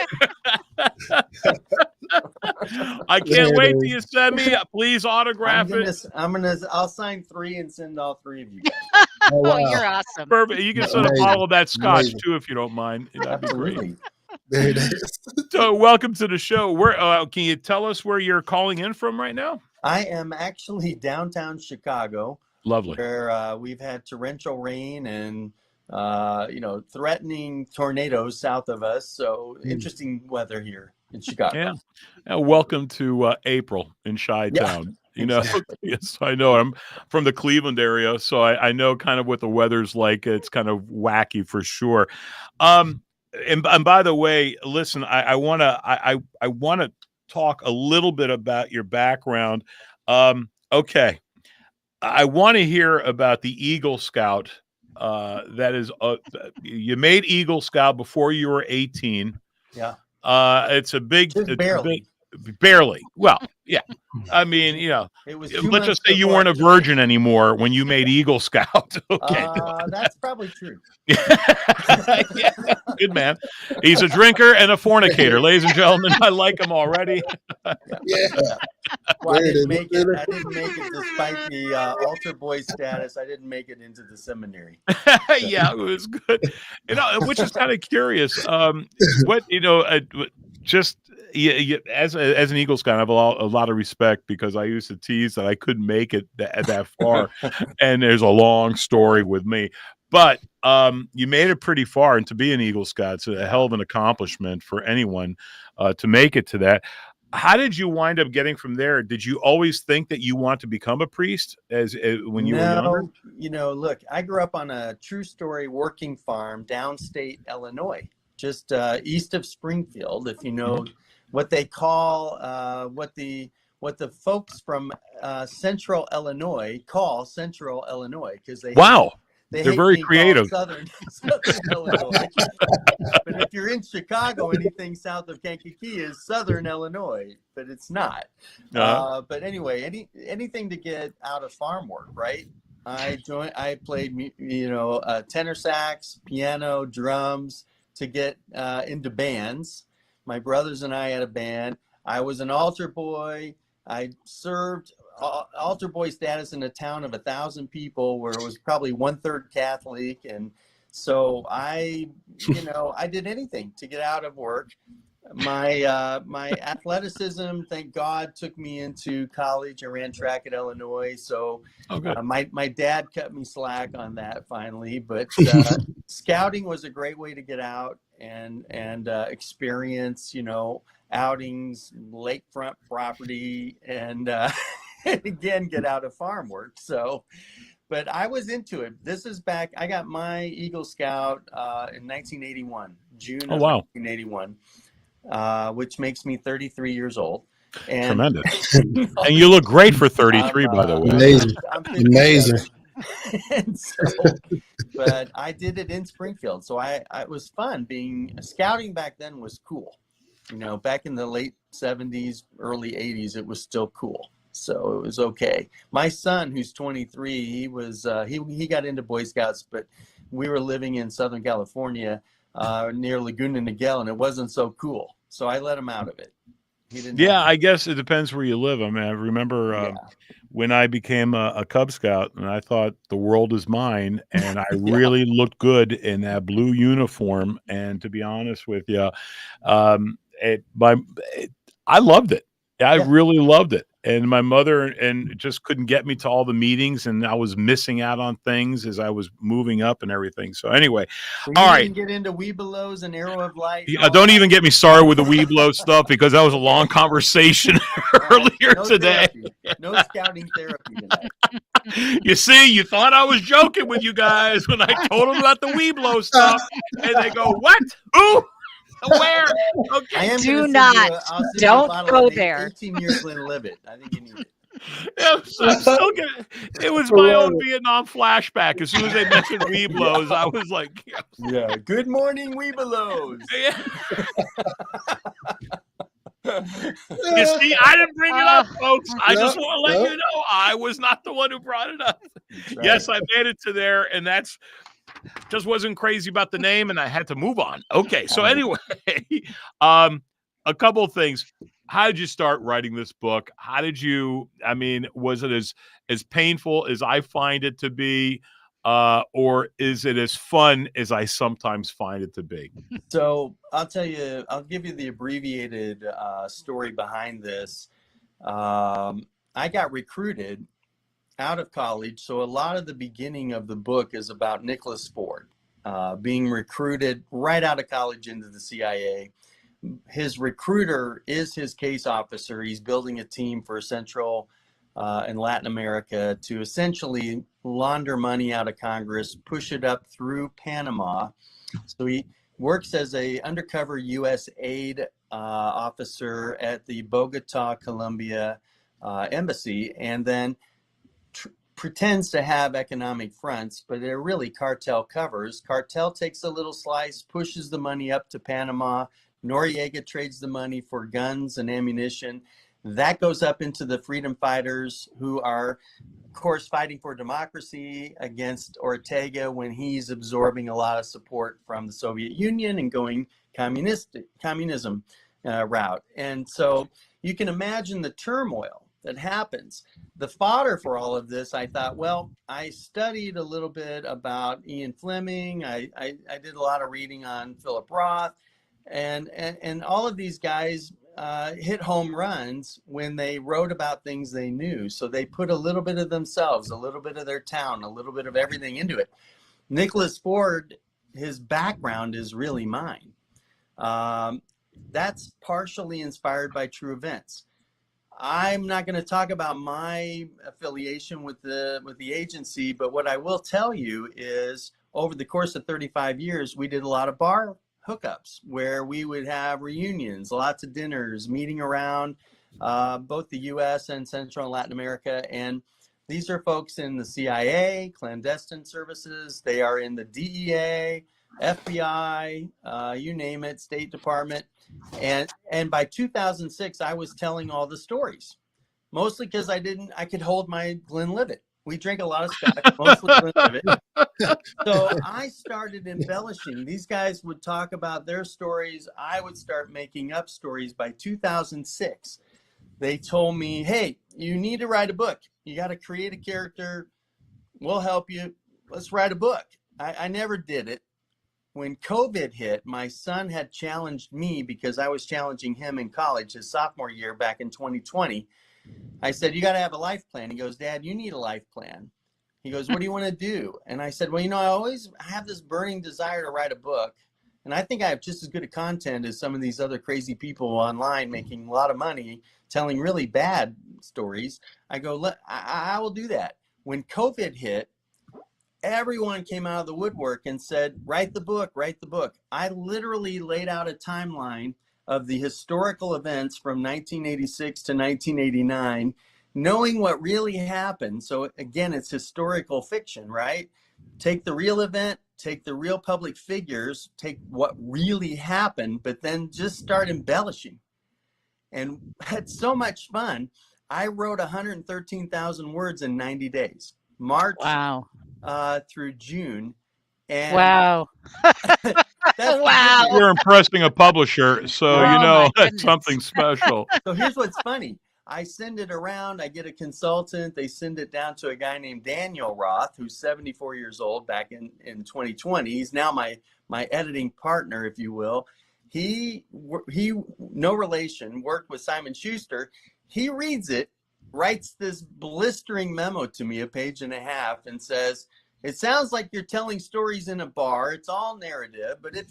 I can't wait till you send me. Please autograph it. I'll sign 3 and send all 3 of you guys. Oh, wow. Oh, you're awesome. Perfect. You can send a Amazing. bottle of that scotch Amazing. too, if you don't mind. That'd be great. Absolutely. There it is. So, welcome to the show. Where can you tell us where you're calling in from right now? I am actually downtown Chicago, Lovely. where we've had torrential rain and threatening tornadoes south of us. So interesting weather here in Chicago. Yeah. Welcome to April in Chi-Town. You know, yes, I know. I'm from the Cleveland area, so I know kind of what the weather's like. It's kind of wacky for sure. And by the way, listen, I want to talk a little bit about your background. Okay, I want to hear about the Eagle Scout. That is, you made Eagle Scout before you were 18. Yeah. It's a big, Just barely. Barely. Well, yeah. I mean, It was let's just say you weren't a virgin anymore when you made Eagle Scout. Okay. That's probably true. Yeah, good man. He's a drinker and a fornicator, ladies and gentlemen. I like him already. Yeah. Well, I There it didn't is. make it. I didn't make it despite the altar boy status. I didn't make it into the seminary. Yeah, it was good. Which is kind of curious. Just as an Eagle Scout, I have a lot of respect because I used to tease that I couldn't make it that far, and there's a long story with me. But you made it pretty far, and to be an Eagle Scout, it's a hell of an accomplishment for anyone to make it to that. How did you wind up getting from there? Did you always think that you want to become a priest when you were younger? Look, I grew up on a true story working farm downstate Illinois, just east of Springfield. If you know what they call what the folks from Central Illinois call Central Illinois, because they're very creative. Southern Illinois. But if you're in Chicago, anything south of Kankakee is Southern Illinois, but it's not. But anyway, anything to get out of farm work, right? I played, tenor sax, piano, drums to get into bands. My brothers and I had a band. I was an altar boy. I served altar boy status in a town of 1,000 people where it was probably 1/3 Catholic. And so I did anything to get out of work. My athleticism, thank God, took me into college. I ran track at Illinois. So my dad cut me slack on that finally. But scouting was a great way to get out. and experience, outings, lakefront property, and and again get out of farm work. So, but I was into it. This is back. I got my Eagle Scout in 1981, June of 1981, which makes me 33 years old. And Tremendous. And you look great for 33, by the way. Amazing. I'm Amazing. and so, but I did it in Springfield, so it was fun. Scouting back then was cool. Back in the late 70s, early 80s, it was still cool. So it was okay. My son, who's 23, he was he got into Boy Scouts, but we were living in Southern California near Laguna Niguel, and it wasn't so cool. So I let him out of it. He didn't. Yeah, I guess it depends where you live. I mean, I remember when I became a Cub Scout, and I thought the world is mine, and I really looked good in that blue uniform. And to be honest with you, I loved it. I really loved it. And my mother just couldn't get me to all the meetings, and I was missing out on things as I was moving up and everything. So anyway, all right. Get into Webelos and Arrow of Light. Don't even get me started with the Weeblo stuff, because that was a long conversation earlier today. No scouting therapy tonight. You see, you thought I was joking with you guys when I told them about the Weeblo stuff, and they go, "What? Who? Where?" Okay. Do not. Don't go there. 18-year Glenlivet. I think you need it. It was my own Vietnam flashback. As soon as they mentioned Weeblos, I was like, "Yeah, good morning, Webelos." Yeah. You see, I didn't bring it up, folks. I just want to let you know I was not the one who brought it up. Right. Yes, I made it to there, and that's just wasn't crazy about the name, and I had to move on. Okay, so anyway, a couple of things. How did you start writing this book? How did you? I mean, was it as painful as I find it to be, or is it as fun as I sometimes find it to be? So I'll tell you. I'll give you the abbreviated story behind this. I got recruited out of college, so a lot of the beginning of the book is about Nicholas Ford being recruited right out of college into the CIA. His recruiter is his case officer. He's building a team for Central and Latin America to essentially launder money out of Congress, push it up through Panama. So he works as a undercover U.S. aid officer at the Bogota, Colombia embassy, and then pretends to have economic fronts, but they're really cartel covers. Cartel takes a little slice, pushes the money up to Panama. Noriega trades the money for guns and ammunition. That goes up into the freedom fighters, who are, of course, fighting for democracy against Ortega when he's absorbing a lot of support from the Soviet Union and going communism route. And so you can imagine the turmoil that happens. The fodder for all of this, I thought, well, I studied a little bit about Ian Fleming. I did a lot of reading on Philip Roth, and all of these guys hit home runs when they wrote about things they knew. So they put a little bit of themselves, a little bit of their town, a little bit of everything into it. Nicholas Ford, his background is really mine. That's partially inspired by true events. I'm not going to talk about my affiliation with the agency, but what I will tell you is over the course of 35 years, we did a lot of bar hookups where we would have reunions, lots of dinners, meeting around both the U.S. and Central and Latin America. And these are folks in the CIA, clandestine services. They are in the DEA, FBI, you name it, State Department. And by 2006, I was telling all the stories, mostly because I could hold my Glenlivet. We drank a lot of scotch, mostly Glenlivet. So I started embellishing. These guys would talk about their stories. I would start making up stories. By 2006, they told me, "Hey, you need to write a book. You got to create a character. We'll help you. Let's write a book." I never did it. When COVID hit, my son had challenged me because I was challenging him in college his sophomore year back in 2020. I said, "You got to have a life plan." He goes, "Dad, you need a life plan." He goes, "What do you want to do?" And I said, "Well, I always have this burning desire to write a book. and I think I have just as good a content as some of these other crazy people online making a lot of money telling really bad stories. I go, I will do that. When COVID hit, everyone came out of the woodwork and said, write the book, write the book. I literally laid out a timeline of the historical events from 1986 to 1989, knowing what really happened. So again, it's historical fiction, right? Take the real event, take the real public figures, take what really happened, but then just start embellishing. And it's so much fun. I wrote 113,000 words in 90 days, March Wow. through June. And Wow. that's Wow. You're impressing a publisher, so Oh, you know my that's goodness. something special. So here's what's funny. I send it around. I get a consultant. They send it down to a guy named Daniel Roth, who's 74 years old back in 2020. He's now my editing partner, if you will. He, no relation, worked with Simon Schuster. He reads it, writes this blistering memo to me, a page and a half, and says, it sounds like you're telling stories in a bar. It's all narrative, but if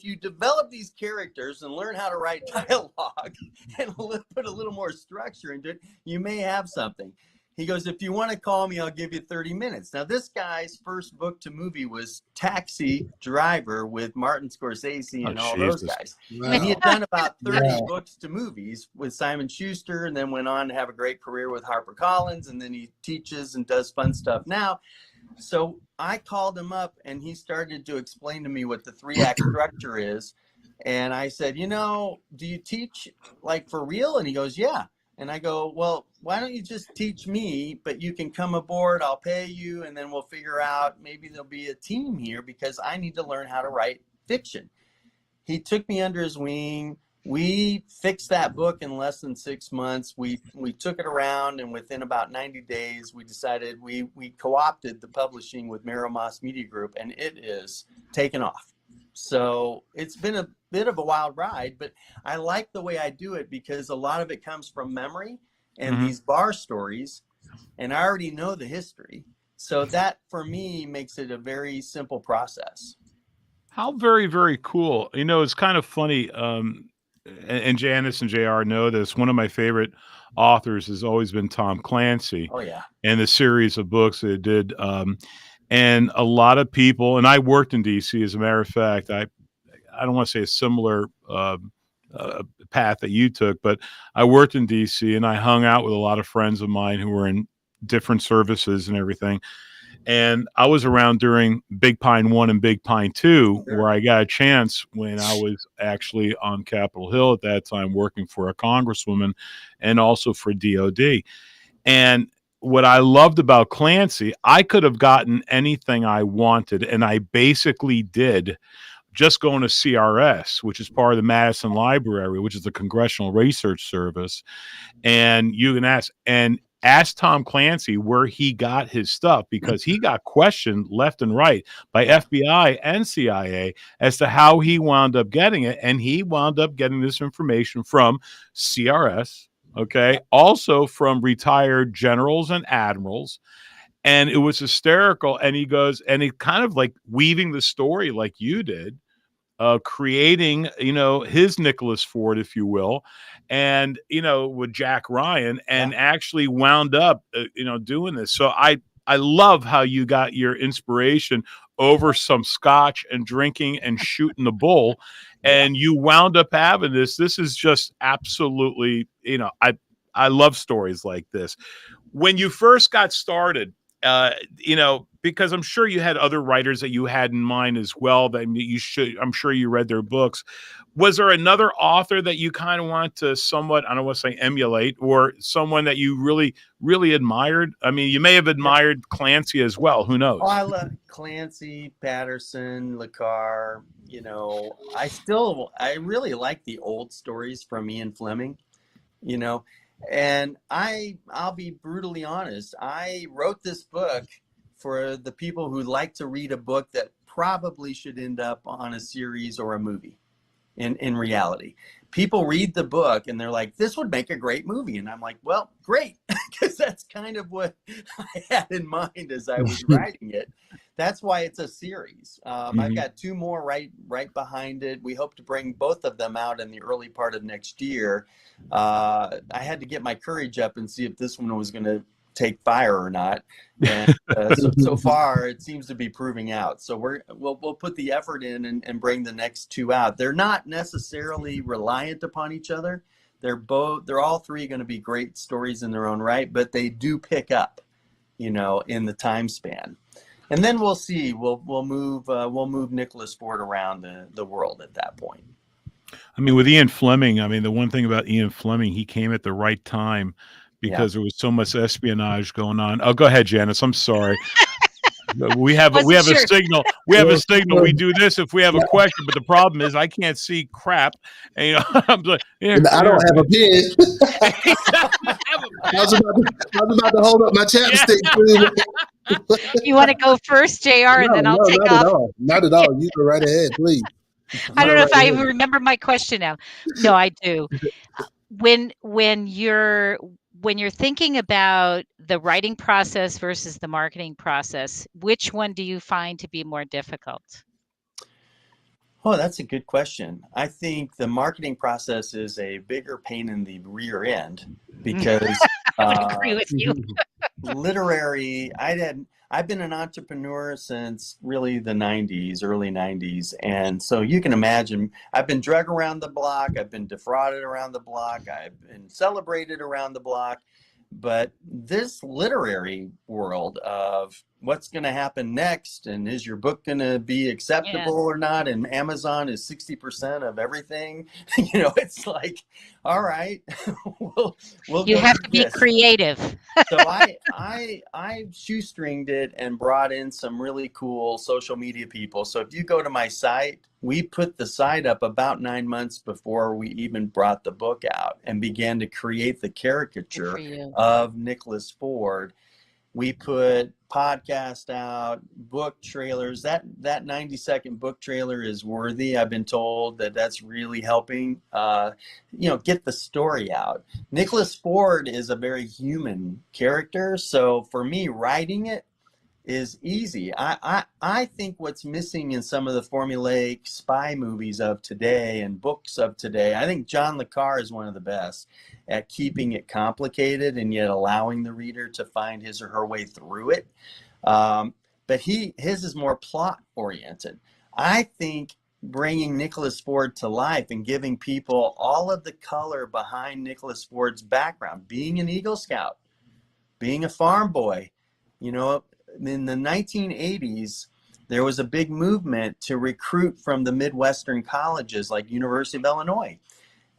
you develop these characters and learn how to write dialogue and put a little more structure into it, you may have something. He goes, if you want to call me, I'll give you 30 minutes. Now, this guy's first book to movie was Taxi Driver with Martin Scorsese and all those guys. Wow. And he had done about 30 Wow. books to movies with Simon Schuster, and then went on to have a great career with HarperCollins, and then he teaches and does fun stuff now. So I called him up, and he started to explain to me what the 3-act structure is. And I said, do you teach like for real? And he goes, yeah. And I go, well, why don't you just teach me, but you can come aboard, I'll pay you, and then we'll figure out, maybe there'll be a team here because I need to learn how to write fiction. He took me under his wing. We fixed that book in less than 6 months. We took it around, and within about 90 days, we decided we co-opted the publishing with Merrill Moss Media Group, and it is taken off. So it's been a bit of a wild ride, but I like the way I do it because a lot of it comes from memory and these bar stories, and I already know the history. So that, for me, makes it a very simple process. How very, very cool. It's kind of funny. And Janice and JR know this. One of my favorite authors has always been Tom Clancy. Oh, yeah. And the series of books that it did. And a lot of people, and I worked in DC, as a matter of fact, I don't want to say a similar path that you took, but I worked in DC and I hung out with a lot of friends of mine who were in different services and everything. And I was around during Big Pine 1 and Big Pine 2, where I got a chance when I was actually on Capitol Hill at that time working for a congresswoman and also for DOD. And what I loved about Clancy, I could have gotten anything I wanted, and I basically did, just going to CRS, which is part of the Madison Library, which is the Congressional Research Service. And you can ask Tom Clancy where he got his stuff, because he got questioned left and right by FBI and CIA as to how he wound up getting it. And he wound up getting this information from CRS, okay, also from retired generals and admirals. And it was hysterical. And he goes, and he kind of like weaving the story like you did, creating, his Nicholas Ford, if you will, and, with Jack Ryan, and actually wound up, doing this. So I love how you got your inspiration over some scotch and drinking and shooting the bull, and you wound up having this. This is just absolutely, I love stories like this. When you first got started, because I'm sure you had other writers that you had in mind as well, that I'm sure you read their books. Was there another author that you kind of want to somewhat, I don't want to say emulate, or someone that you really, really admired? I mean, you may have admired Clancy as well. Who knows? Oh, I love Clancy, Patterson, Licorice. I really like the old stories from Ian Fleming, and I'll be brutally honest. I wrote this book for the people who like to read a book that probably should end up on a series or a movie. in reality. People read the book and they're like, this would make a great movie. And I'm like, well, great, because that's kind of what I had in mind as I was writing it. That's why it's a series. I've got 2 more right behind it. We hope to bring both of them out in the early part of next year. I had to get my courage up and see if this one was going to take fire or not. And so far it seems to be proving out. So we'll put the effort in and bring the next 2 out. They're not necessarily reliant upon each other. They're all 3 going to be great stories in their own right, but they do pick up, in the time span. And then we'll see. We'll move Nicholas Ford around the world at that point. I mean, with Ian Fleming, I mean, the one thing about Ian Fleming, he came at the right time because there was so much espionage going on. Oh, go ahead, Janice. I'm sorry. We have a signal. We have a signal. We do this if we have a question, but the problem is I can't see crap. And, I'm like, I don't have a pen. I was about to hold up my chapstick. You want to go first, JR, and then I'll take off? Not at all. You go right ahead, please. I don't know if I even remember my question now. No, I do. When you're thinking about the writing process versus the marketing process, which one do you find to be more difficult? Oh, that's a good question. I think the marketing process is a bigger pain in the rear end because I would agree with you. Literary, I've been an entrepreneur since really the 90s, early 90s. And so you can imagine I've been drug around the block. I've been defrauded around the block. I've been celebrated around the block. But this literary world of what's going to happen next, and is your book going to be acceptable or not, and Amazon is 60% of everything, it's like, all right, we'll you have to be creative. So I shoestringed it and brought in some really cool social media people. So if you go to my site, we put the site up about 9 months before we even brought the book out and began to create the caricature of Nicholas Ford. We put podcast out, book trailers. That 90-second book trailer is worthy. I've been told that's really helping, get the story out. Nicholas Ford is a very human character. So for me, writing it is easy. I think what's missing in some of the formulaic spy movies of today and books of today, I think John le Carre is one of the best at keeping it complicated and yet allowing the reader to find his or her way through it. But his is more plot oriented. I think bringing Nicholas Ford to life and giving people all of the color behind Nicholas Ford's background, being an Eagle Scout, being a farm boy, in the 1980s, there was a big movement to recruit from the Midwestern colleges like University of Illinois,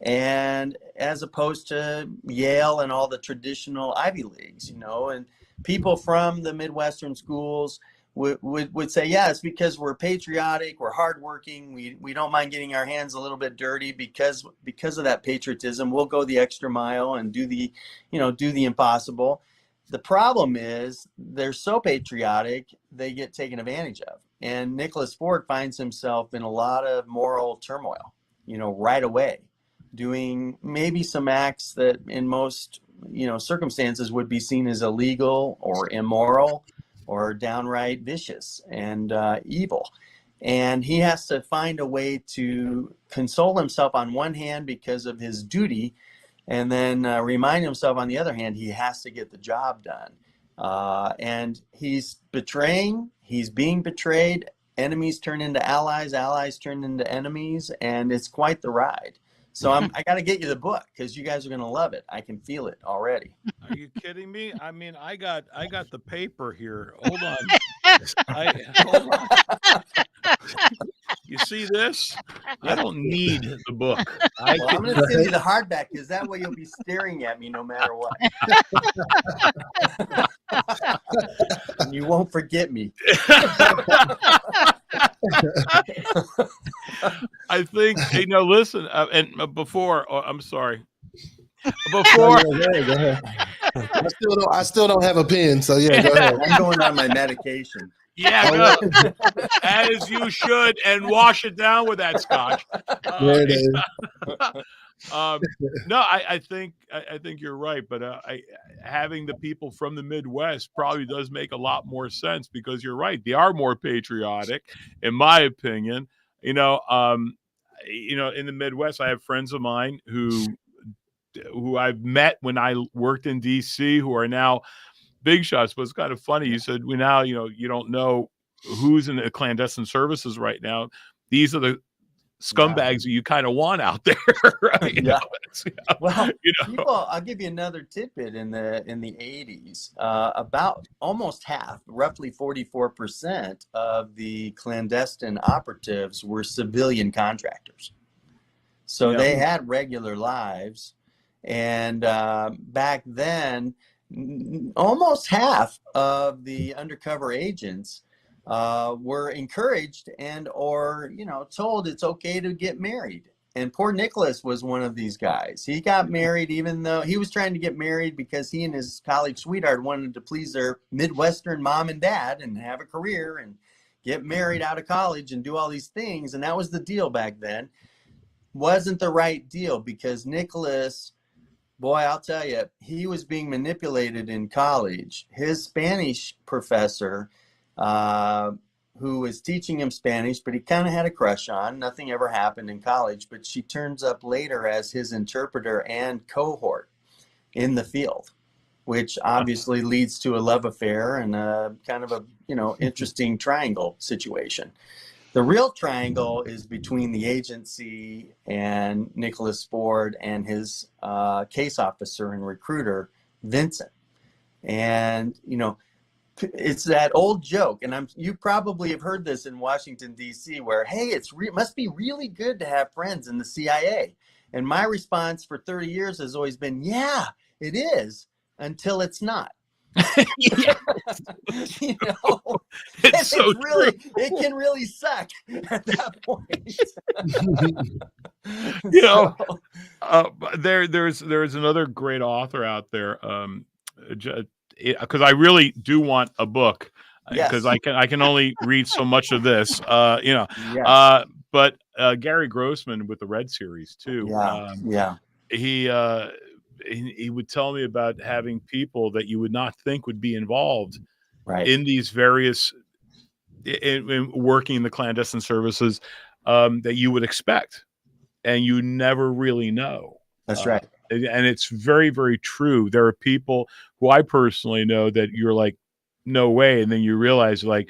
and as opposed to Yale and all the traditional Ivy Leagues, and people from the Midwestern schools would say, yeah, it's because we're patriotic, we're hardworking, we don't mind getting our hands a little bit dirty because of that patriotism. We'll go the extra mile and do the impossible. The problem is they're so patriotic, they get taken advantage of. And Nicholas Ford finds himself in a lot of moral turmoil, right away, doing maybe some acts that in most, circumstances would be seen as illegal or immoral or downright vicious and evil. And he has to find a way to console himself on one hand because of his duty, and then remind himself on the other hand, he has to get the job done. And he's being betrayed. Enemies turn into allies, allies turn into enemies, and it's quite the ride. So I got to get you the book because you guys are going to love it. I can feel it already. Are you kidding me? I mean, I got the paper here. Hold on. Hold on. You see this? I don't need the book. I'm going to send you the hardback because that way you'll be staring at me no matter what. And you won't forget me. I think, listen, and before, I'm sorry. Before, go ahead. I still don't have a pen, so yeah, go ahead. I'm going on my medication. Yeah, good. As you should, and wash it down with that scotch. There it is. No, I think you're right, but having the people from the Midwest probably does make a lot more sense, because you're right; they are more patriotic, in my opinion. In the Midwest, I have friends of mine who I've met when I worked in D.C. who are now big shots. But it's kind of funny. You said you don't know who's in the clandestine services right now. These are the scumbags that you kind of want out there, right? Yeah. Well, people, I'll give you another tidbit. In the 80s, about almost half, roughly 44% of the clandestine operatives were civilian contractors. So they had regular lives, and back then, almost half of the undercover agents were encouraged or told it's okay to get married. And poor Nicholas was one of these guys. He got married, even though he was trying to get married because he and his college sweetheart wanted to please their Midwestern mom and dad and have a career and get married out of college and do all these things. And that was the deal back then. Wasn't the right deal, because Nicholas, boy, I'll tell you, he was being manipulated in college. His Spanish professor, who was teaching him Spanish, but he kind of had a crush on. Nothing ever happened in college, but she turns up later as his interpreter and cohort in the field, which obviously leads to a love affair and a kind of a interesting triangle situation. The real triangle is between the agency and Nicholas Ford and his case officer and recruiter, Vincent. And, it's that old joke, and you probably have heard this in Washington, D.C., where, hey, must be really good to have friends in the CIA. And my response for 30 years has always been, yeah, it is, until it's not. It can really suck at that point. There's another great author out there, because I really do want a book, because I can only read so much of this, but Gary Grossman with the Red series too. He would tell me about having people that you would not think would be involved in these various in working in the clandestine services that you would expect, and you never really know. That's right. And it's very, very true. There are people who I personally know that you're like, no way. And then you realize, like,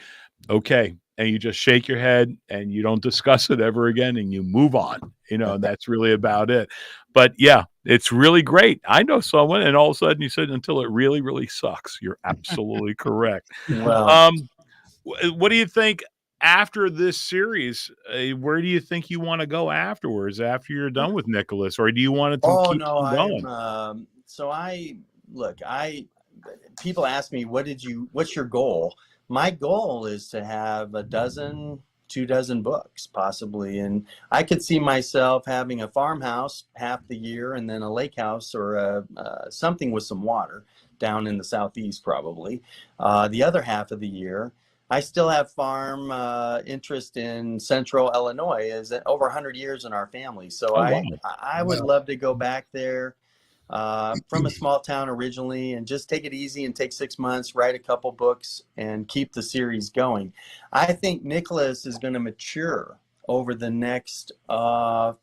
okay. And you just shake your head and you don't discuss it ever again and you move on. And that's really about it. But yeah, it's really great. I know someone, and all of a sudden you said, until it really, really sucks. You're absolutely correct. Well, what do you think after this series? Where do you think you want to go afterwards, after you're done with Nicholas, or do you want to keep going? People ask me, what's your goal? My goal is to have 2 dozen books possibly. And I could see myself having a farmhouse half the year and then a lake house or something with some water down in the Southeast probably. The other half of the year, I still have farm interest in Central Illinois. Is over 100 years in our family. So I would love to go back there from a small town originally and just take it easy and take 6 months, write a couple books and keep the series going. I think Nicholas is going to mature over the next 5,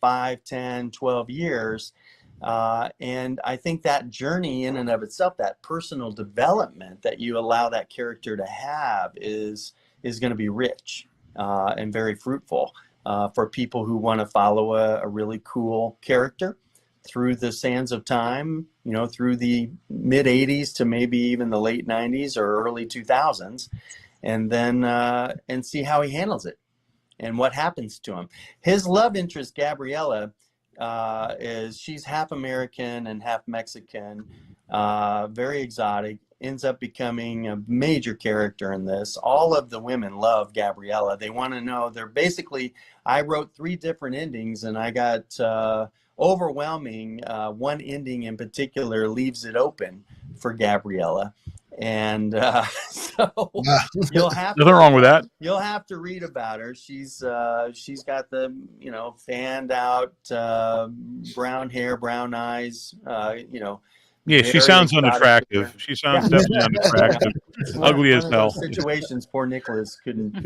10, 12 years. And I think that journey in and of itself, that personal development that you allow that character to have is going to be rich and very fruitful for people who want to follow a really cool character through the sands of time, through the mid 80s to maybe even the late 90s or early 2000s, and then and see how he handles it and what happens to him. His love interest, Gabriella, she's half American and half Mexican, very exotic, ends up becoming a major character in this. All of the women love Gabriella. They want to know. I wrote 3 different endings and I got overwhelming. One ending in particular leaves it open for Gabriella. And so you'll have Nothing wrong with that. You'll have to read about her. She's got the fanned out brown hair, brown eyes. Yeah, she very sounds exotic unattractive. hair. She sounds definitely unattractive. It's Ugly as one hell. of those situations poor Nicholas couldn't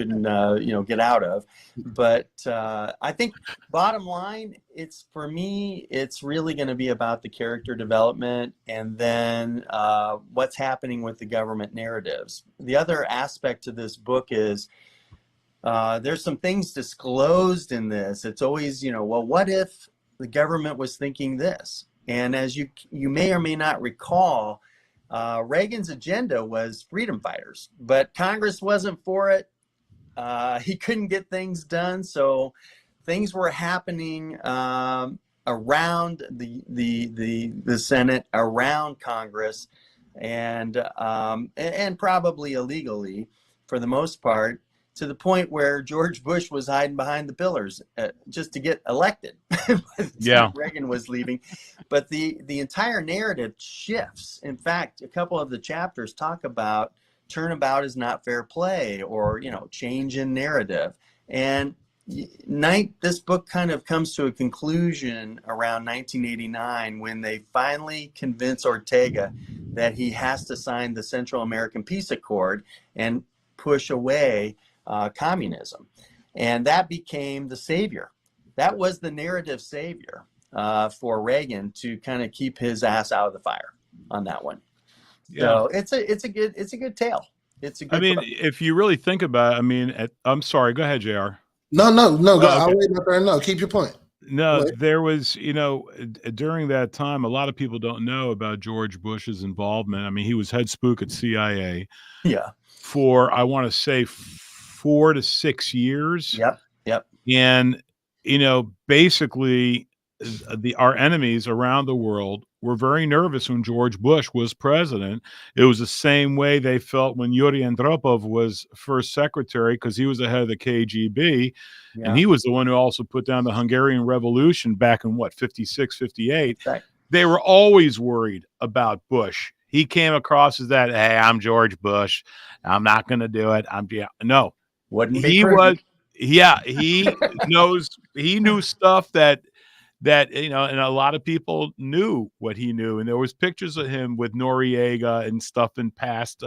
get out of. But I think bottom line, for me, it's really going to be about the character development and then what's happening with the government narratives. The other aspect to this book is there's some things disclosed in this. It's always, well, what if the government was thinking this? And as you may or may not recall, Reagan's agenda was freedom fighters, but Congress wasn't for it. He couldn't get things done, so things were happening around the Senate, around Congress, and probably illegally for the most part, to the point where George Bush was hiding behind the pillars just to get elected. Yeah, Reagan was leaving, but the entire narrative shifts. In fact, a couple of the chapters talk about turnabout is not fair play, or change in narrative. And this book kind of comes to a conclusion around 1989 when they finally convince Ortega that he has to sign the Central American Peace Accord and push away communism. And that became the savior. That was the narrative savior for Reagan to kind of keep his ass out of the fire on that one. Yeah. So it's a good tale. It's a good book. If you really think about it, I'm sorry, go ahead, JR. No, go. Okay. I'll wait my turn. No, keep your point. No, there was, during that time, a lot of people don't know about George Bush's involvement. He was head spook at CIA. Yeah. For, I want to say, 4 to 6 years. Yep. And, basically our enemies around the world were very nervous when George Bush was president. It was the same way they felt when Yuri Andropov was first secretary, because he was the head of the KGB. Yeah. And he was the one who also put down the Hungarian Revolution back in 56, 58. Right. They were always worried about Bush. He came across as that, hey, I'm George Bush. I'm not going to do it. No. Wouldn't be he pretty. Was, yeah, he knew stuff that and a lot of people knew what he knew. And there was pictures of him with Noriega and stuff in past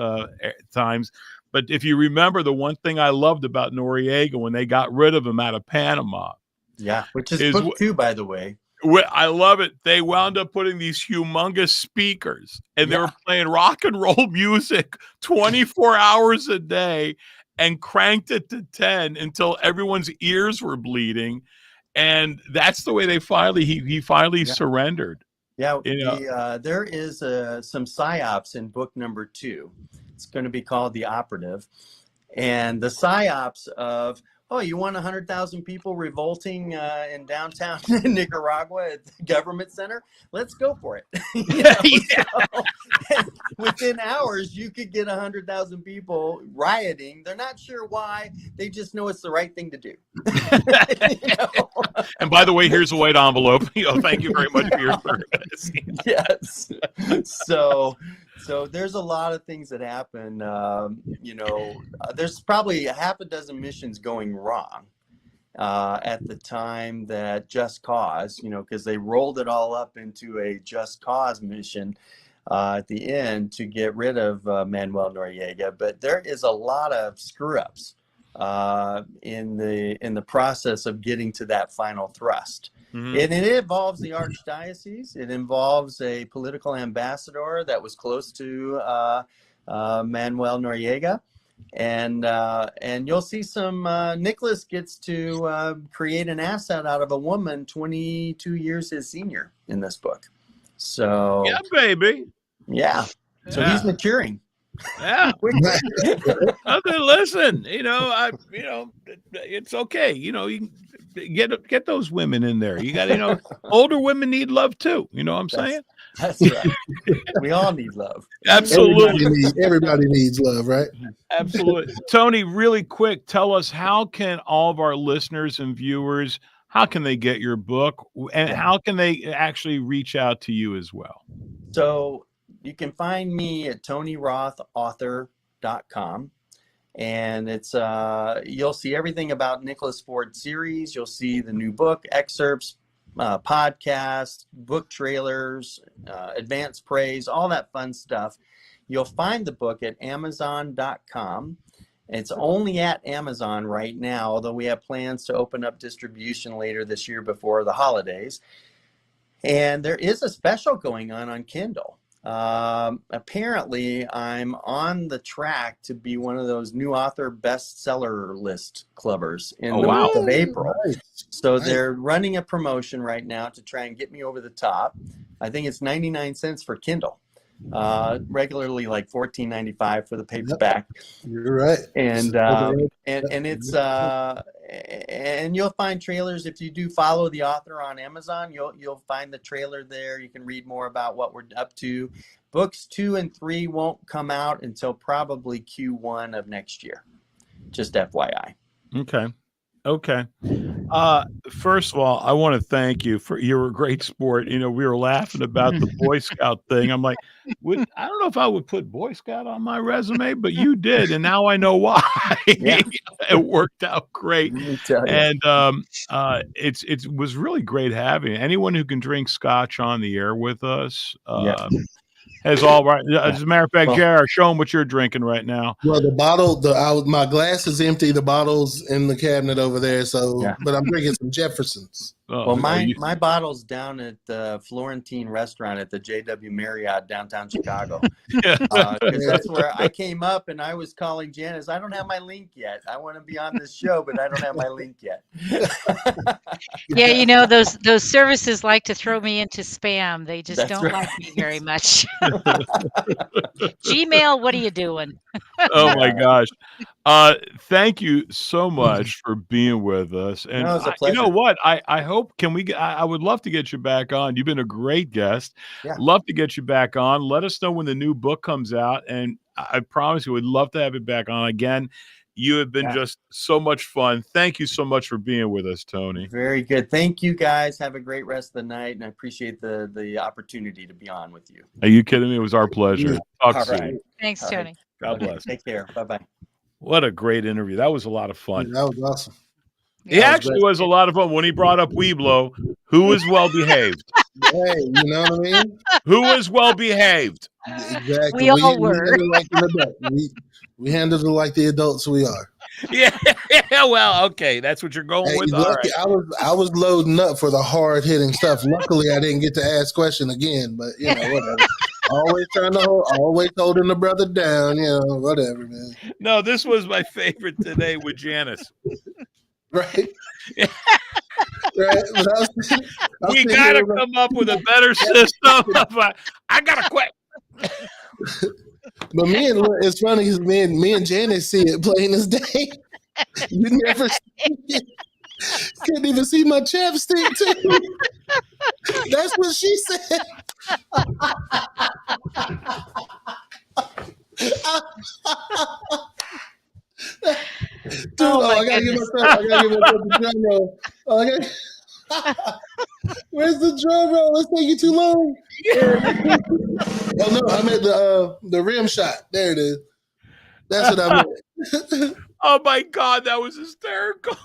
times. But if you remember, the one thing I loved about Noriega when they got rid of him out of Panama. Yeah, which is book 2, by the way. I love it. They wound up putting these humongous speakers, and they were playing rock and roll music 24 hours a day and cranked it to 10 until everyone's ears were bleeding. And that's the way he finally surrendered. Yeah, there is some psyops in book number 2. It's going to be called The Operative. And the psyops of, you want 100,000 people revolting in downtown Nicaragua at the government center? Let's go for it. So, within hours, you could get 100,000 people rioting. They're not sure why. They just know it's the right thing to do. And by the way, here's a white envelope. Thank you very much for your service. Yes. So there's a lot of things that happen. There's probably a half a dozen missions going wrong at the time that Just Cause, because they rolled it all up into a Just Cause mission at the end to get rid of Manuel Noriega. But there is a lot of screw ups in the process of getting to that final thrust. Mm-hmm. And it involves the archdiocese. It involves a political ambassador that was close to Manuel Noriega, and you'll see some. Nicholas gets to create an asset out of a woman 22 years his senior in this book. So yeah, baby. Yeah. So he's maturing. Yeah. Listen, it's okay. You can get those women in there. You got, older women need love too. You know what I'm saying? That's right. We all need love. Absolutely. Everybody needs love, right? Absolutely. Tony, really quick, tell us, how can all of our listeners and viewers, how can they get your book, and how can they actually reach out to you as well? So you can find me at TonyRothAuthor.com. And it's you'll see everything about Nicholas Ford series. You'll see the new book, excerpts, podcasts, book trailers, advanced praise, all that fun stuff. You'll find the book at Amazon.com. It's only at Amazon right now, although we have plans to open up distribution later this year before the holidays. And there is a special going on Kindle. Apparently, I'm on the track to be one of those new author bestseller list clubbers in the month of April. Nice. So they're running a promotion right now to try and get me over the top. I think it's 99 cents for Kindle. Regularly like $14.95 for the paperback. You're right. And it's and you'll find trailers if you do follow the author on Amazon. You'll find the trailer there. You can read more about what we're up to. Books 2 and 3 won't come out until probably Q1 of next year. Just FYI. Okay. First of all, I want to thank you for you're a great sport. You know, we were laughing about the Boy Scout thing. I'm like, I don't know if I would put Boy Scout on my resume, but you did, and now I know why. Yeah. It worked out great. Let me tell you. And it was really great having anyone who can drink scotch on the air with us. Has all right. As a matter of fact, JR, show them what you're drinking right now. Well, the bottle, my glass is empty. The bottle's in the cabinet over there. So, but I'm drinking some Jeffersons. Well, my bottle's down at the Florentine restaurant at the JW Marriott downtown Chicago. Because that's where I came up, and I was calling Janice. I don't have my link yet. I want to be on this show, but I don't have my link yet. Yeah, you know, those services like to throw me into spam. They just don't right. like me very much. Gmail, what are you doing? Oh my gosh. Thank you so much for being with us. And No, it was a you pleasure. know what? I hope I would love to get you back on. You've been a great guest. Yeah. Love to get you back on. Let us know when the new book comes out. And I promise you, we'd love to have you back on again. You have been just so much fun. Thank you so much for being with us, Tony. Very good. Thank you, guys. Have a great rest of the night, and I appreciate the opportunity to be on with you. Are you kidding me? It was our pleasure. Talk All soon. right. Thanks, All Tony. right. God Okay, bless. Take care. Bye-bye. What a great interview. That was a lot of fun. That was awesome. It actually was a lot of fun when he brought up Weeblo, who was well behaved. Hey, you know what I mean? Who was well behaved? Exactly. We all were. handle it like an adult. We handled it like the adults we are. Yeah. Well, okay. That's what you're going Hey, with. All lucky, right. I was loading up for the hard hitting stuff. Luckily, I didn't get to ask question again, but you know, whatever. Always holding the brother down, you know, whatever, man. No, this was my favorite today with Janice. Right? Right? But We got to come up with a better system. I got to quit. But it's funny because me and Janice see it plain as day. You never see it. Couldn't even see my chapstick too. That's what she said. Dude, I gotta give myself the drum roll. Where's the drum roll? Let's take you too long. Oh no, I'm at the rim shot. There it is. That's what I meant. Oh my God, that was hysterical.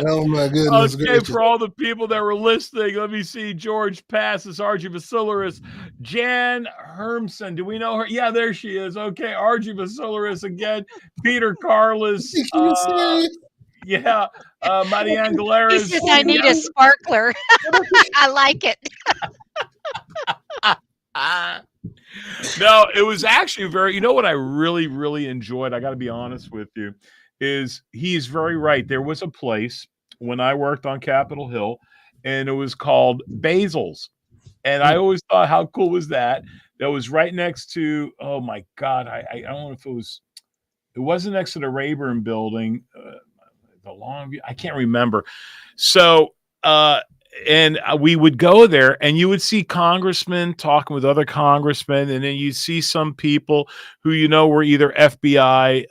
Oh my goodness. Okay, gracious. for all the people that were listening, let me see. George Passes, Archie Basileris, Jan Hermson. Do we know her? Yeah, there she is. Okay, Archie Basileris again. Peter Carlos. Are you serious? Yeah, Marianne He Galeras. says, I need a sparkler. I like it. No, it was actually you know what I really, really enjoyed? I got to be honest with you, is he's very right. There was a place when I worked on Capitol Hill, and it was called Basile's. And I always thought, how cool was that? That was right next to, oh my God, I don't know if it wasn't next to the Rayburn building, the Longview, I can't remember. So we would go there, and you would see congressmen talking with other congressmen, and then you see some people who were either FBI.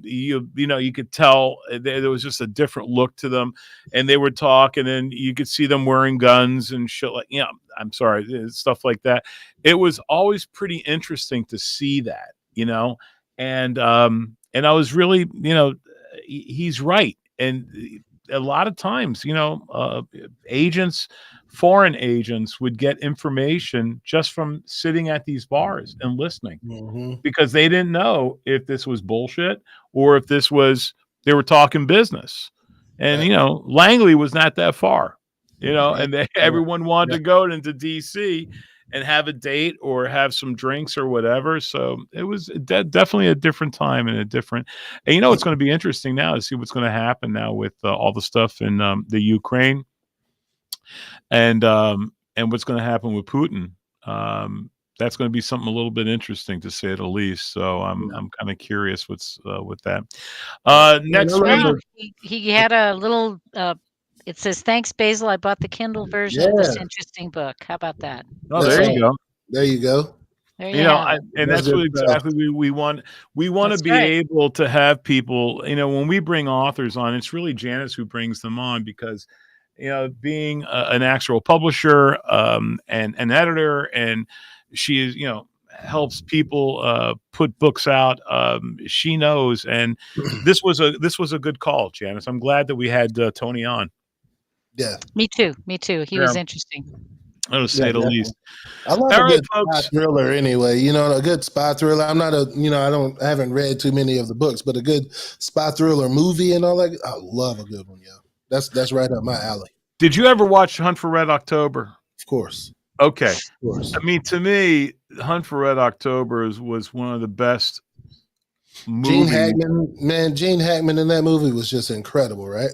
You could tell there was just a different look to them, and they would talk, and then you could see them wearing guns and shit I'm sorry, stuff like that. It was always pretty interesting to see that, and I was really, he's right, and a lot of times, foreign agents would get information just from sitting at these bars and listening, because they didn't know if this was bullshit or if they were talking business. And, Langley was not that far, and everyone wanted to go into DC and have a date or have some drinks or whatever. So it was definitely a different time and it's going to be interesting now to see what's going to happen now with all the stuff in the Ukraine and what's going to happen with Putin. That's going to be something a little bit interesting, to say the least. So I'm kind of curious what's with that. Next week, he had a little. It says, "Thanks, Basil. I bought the Kindle version of this interesting book." How about that? Oh, there you go. There you go. There you go. And that's what exactly we want. We want to be able to have people. When we bring authors on, it's really Janice who brings them on, because being an actual publisher and an editor, and she is helps people put books out. She knows, and this was a good call, Janice. I'm glad that we had Tony on. Yeah, me too. He was interesting. To say the least. I love a good spy thriller anyway. A good spy thriller. I'm not I haven't read too many of the books, but a good spy thriller movie and all that. I love a good one, yo. That's right up my alley. Did you ever watch Hunt for Red October? Of course. Okay. Of course. I mean, to me, Hunt for Red October was one of the best movies. Gene Hackman in that movie was just incredible, right?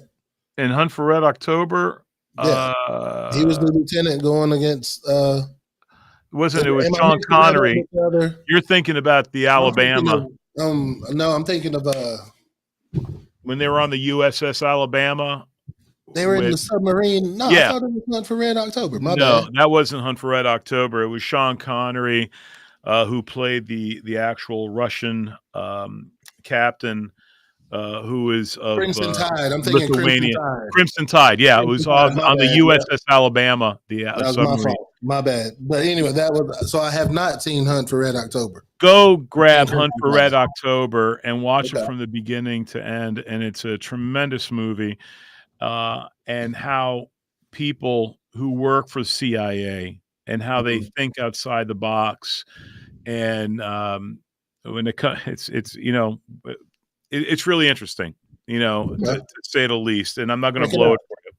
In Hunt for Red October, he was the lieutenant going against. It was Sean Connery. You're thinking about the Alabama. No, I'm thinking of when they were on the USS Alabama. They were in the submarine. No, I thought it was Hunt for Red October. My bad. That wasn't Hunt for Red October. It was Sean Connery, who played the actual Russian captain, who is of Crimson Tide. I'm thinking Lithuania. Crimson Tide. Yeah, it was on the USS Alabama. That was my fault. My bad. But anyway, so I have not seen Hunt for Red October. Go grab Hunt for Red October and watch it from the beginning to end, and it's a tremendous movie. And how people who work for CIA and how they think outside the box, and when it's really interesting, to say the least. And I'm not going to blow it for you.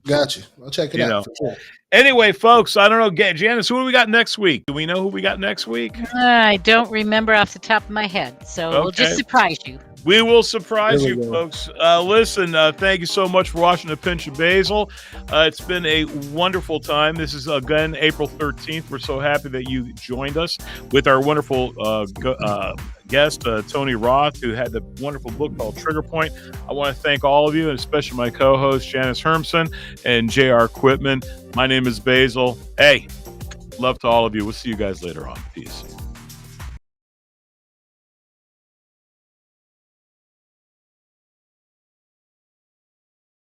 Got you. I'll check it out. For sure. Anyway, folks, I don't know, Janice, who do we got next week? Do we know who we got next week? I don't remember off the top of my head, so we'll just surprise you. We will surprise you, folks. Listen, thank you so much for watching A Pinch of Basil. It's been a wonderful time. This is, again, April 13th. We're so happy that you joined us with our wonderful guest, Tony Roth, who had the wonderful book called Trigger Point. I want to thank all of you, and especially my co-hosts, Janice Hermson and J.R. Quitman. My name is Basil. Hey, love to all of you. We'll see you guys later on. Peace.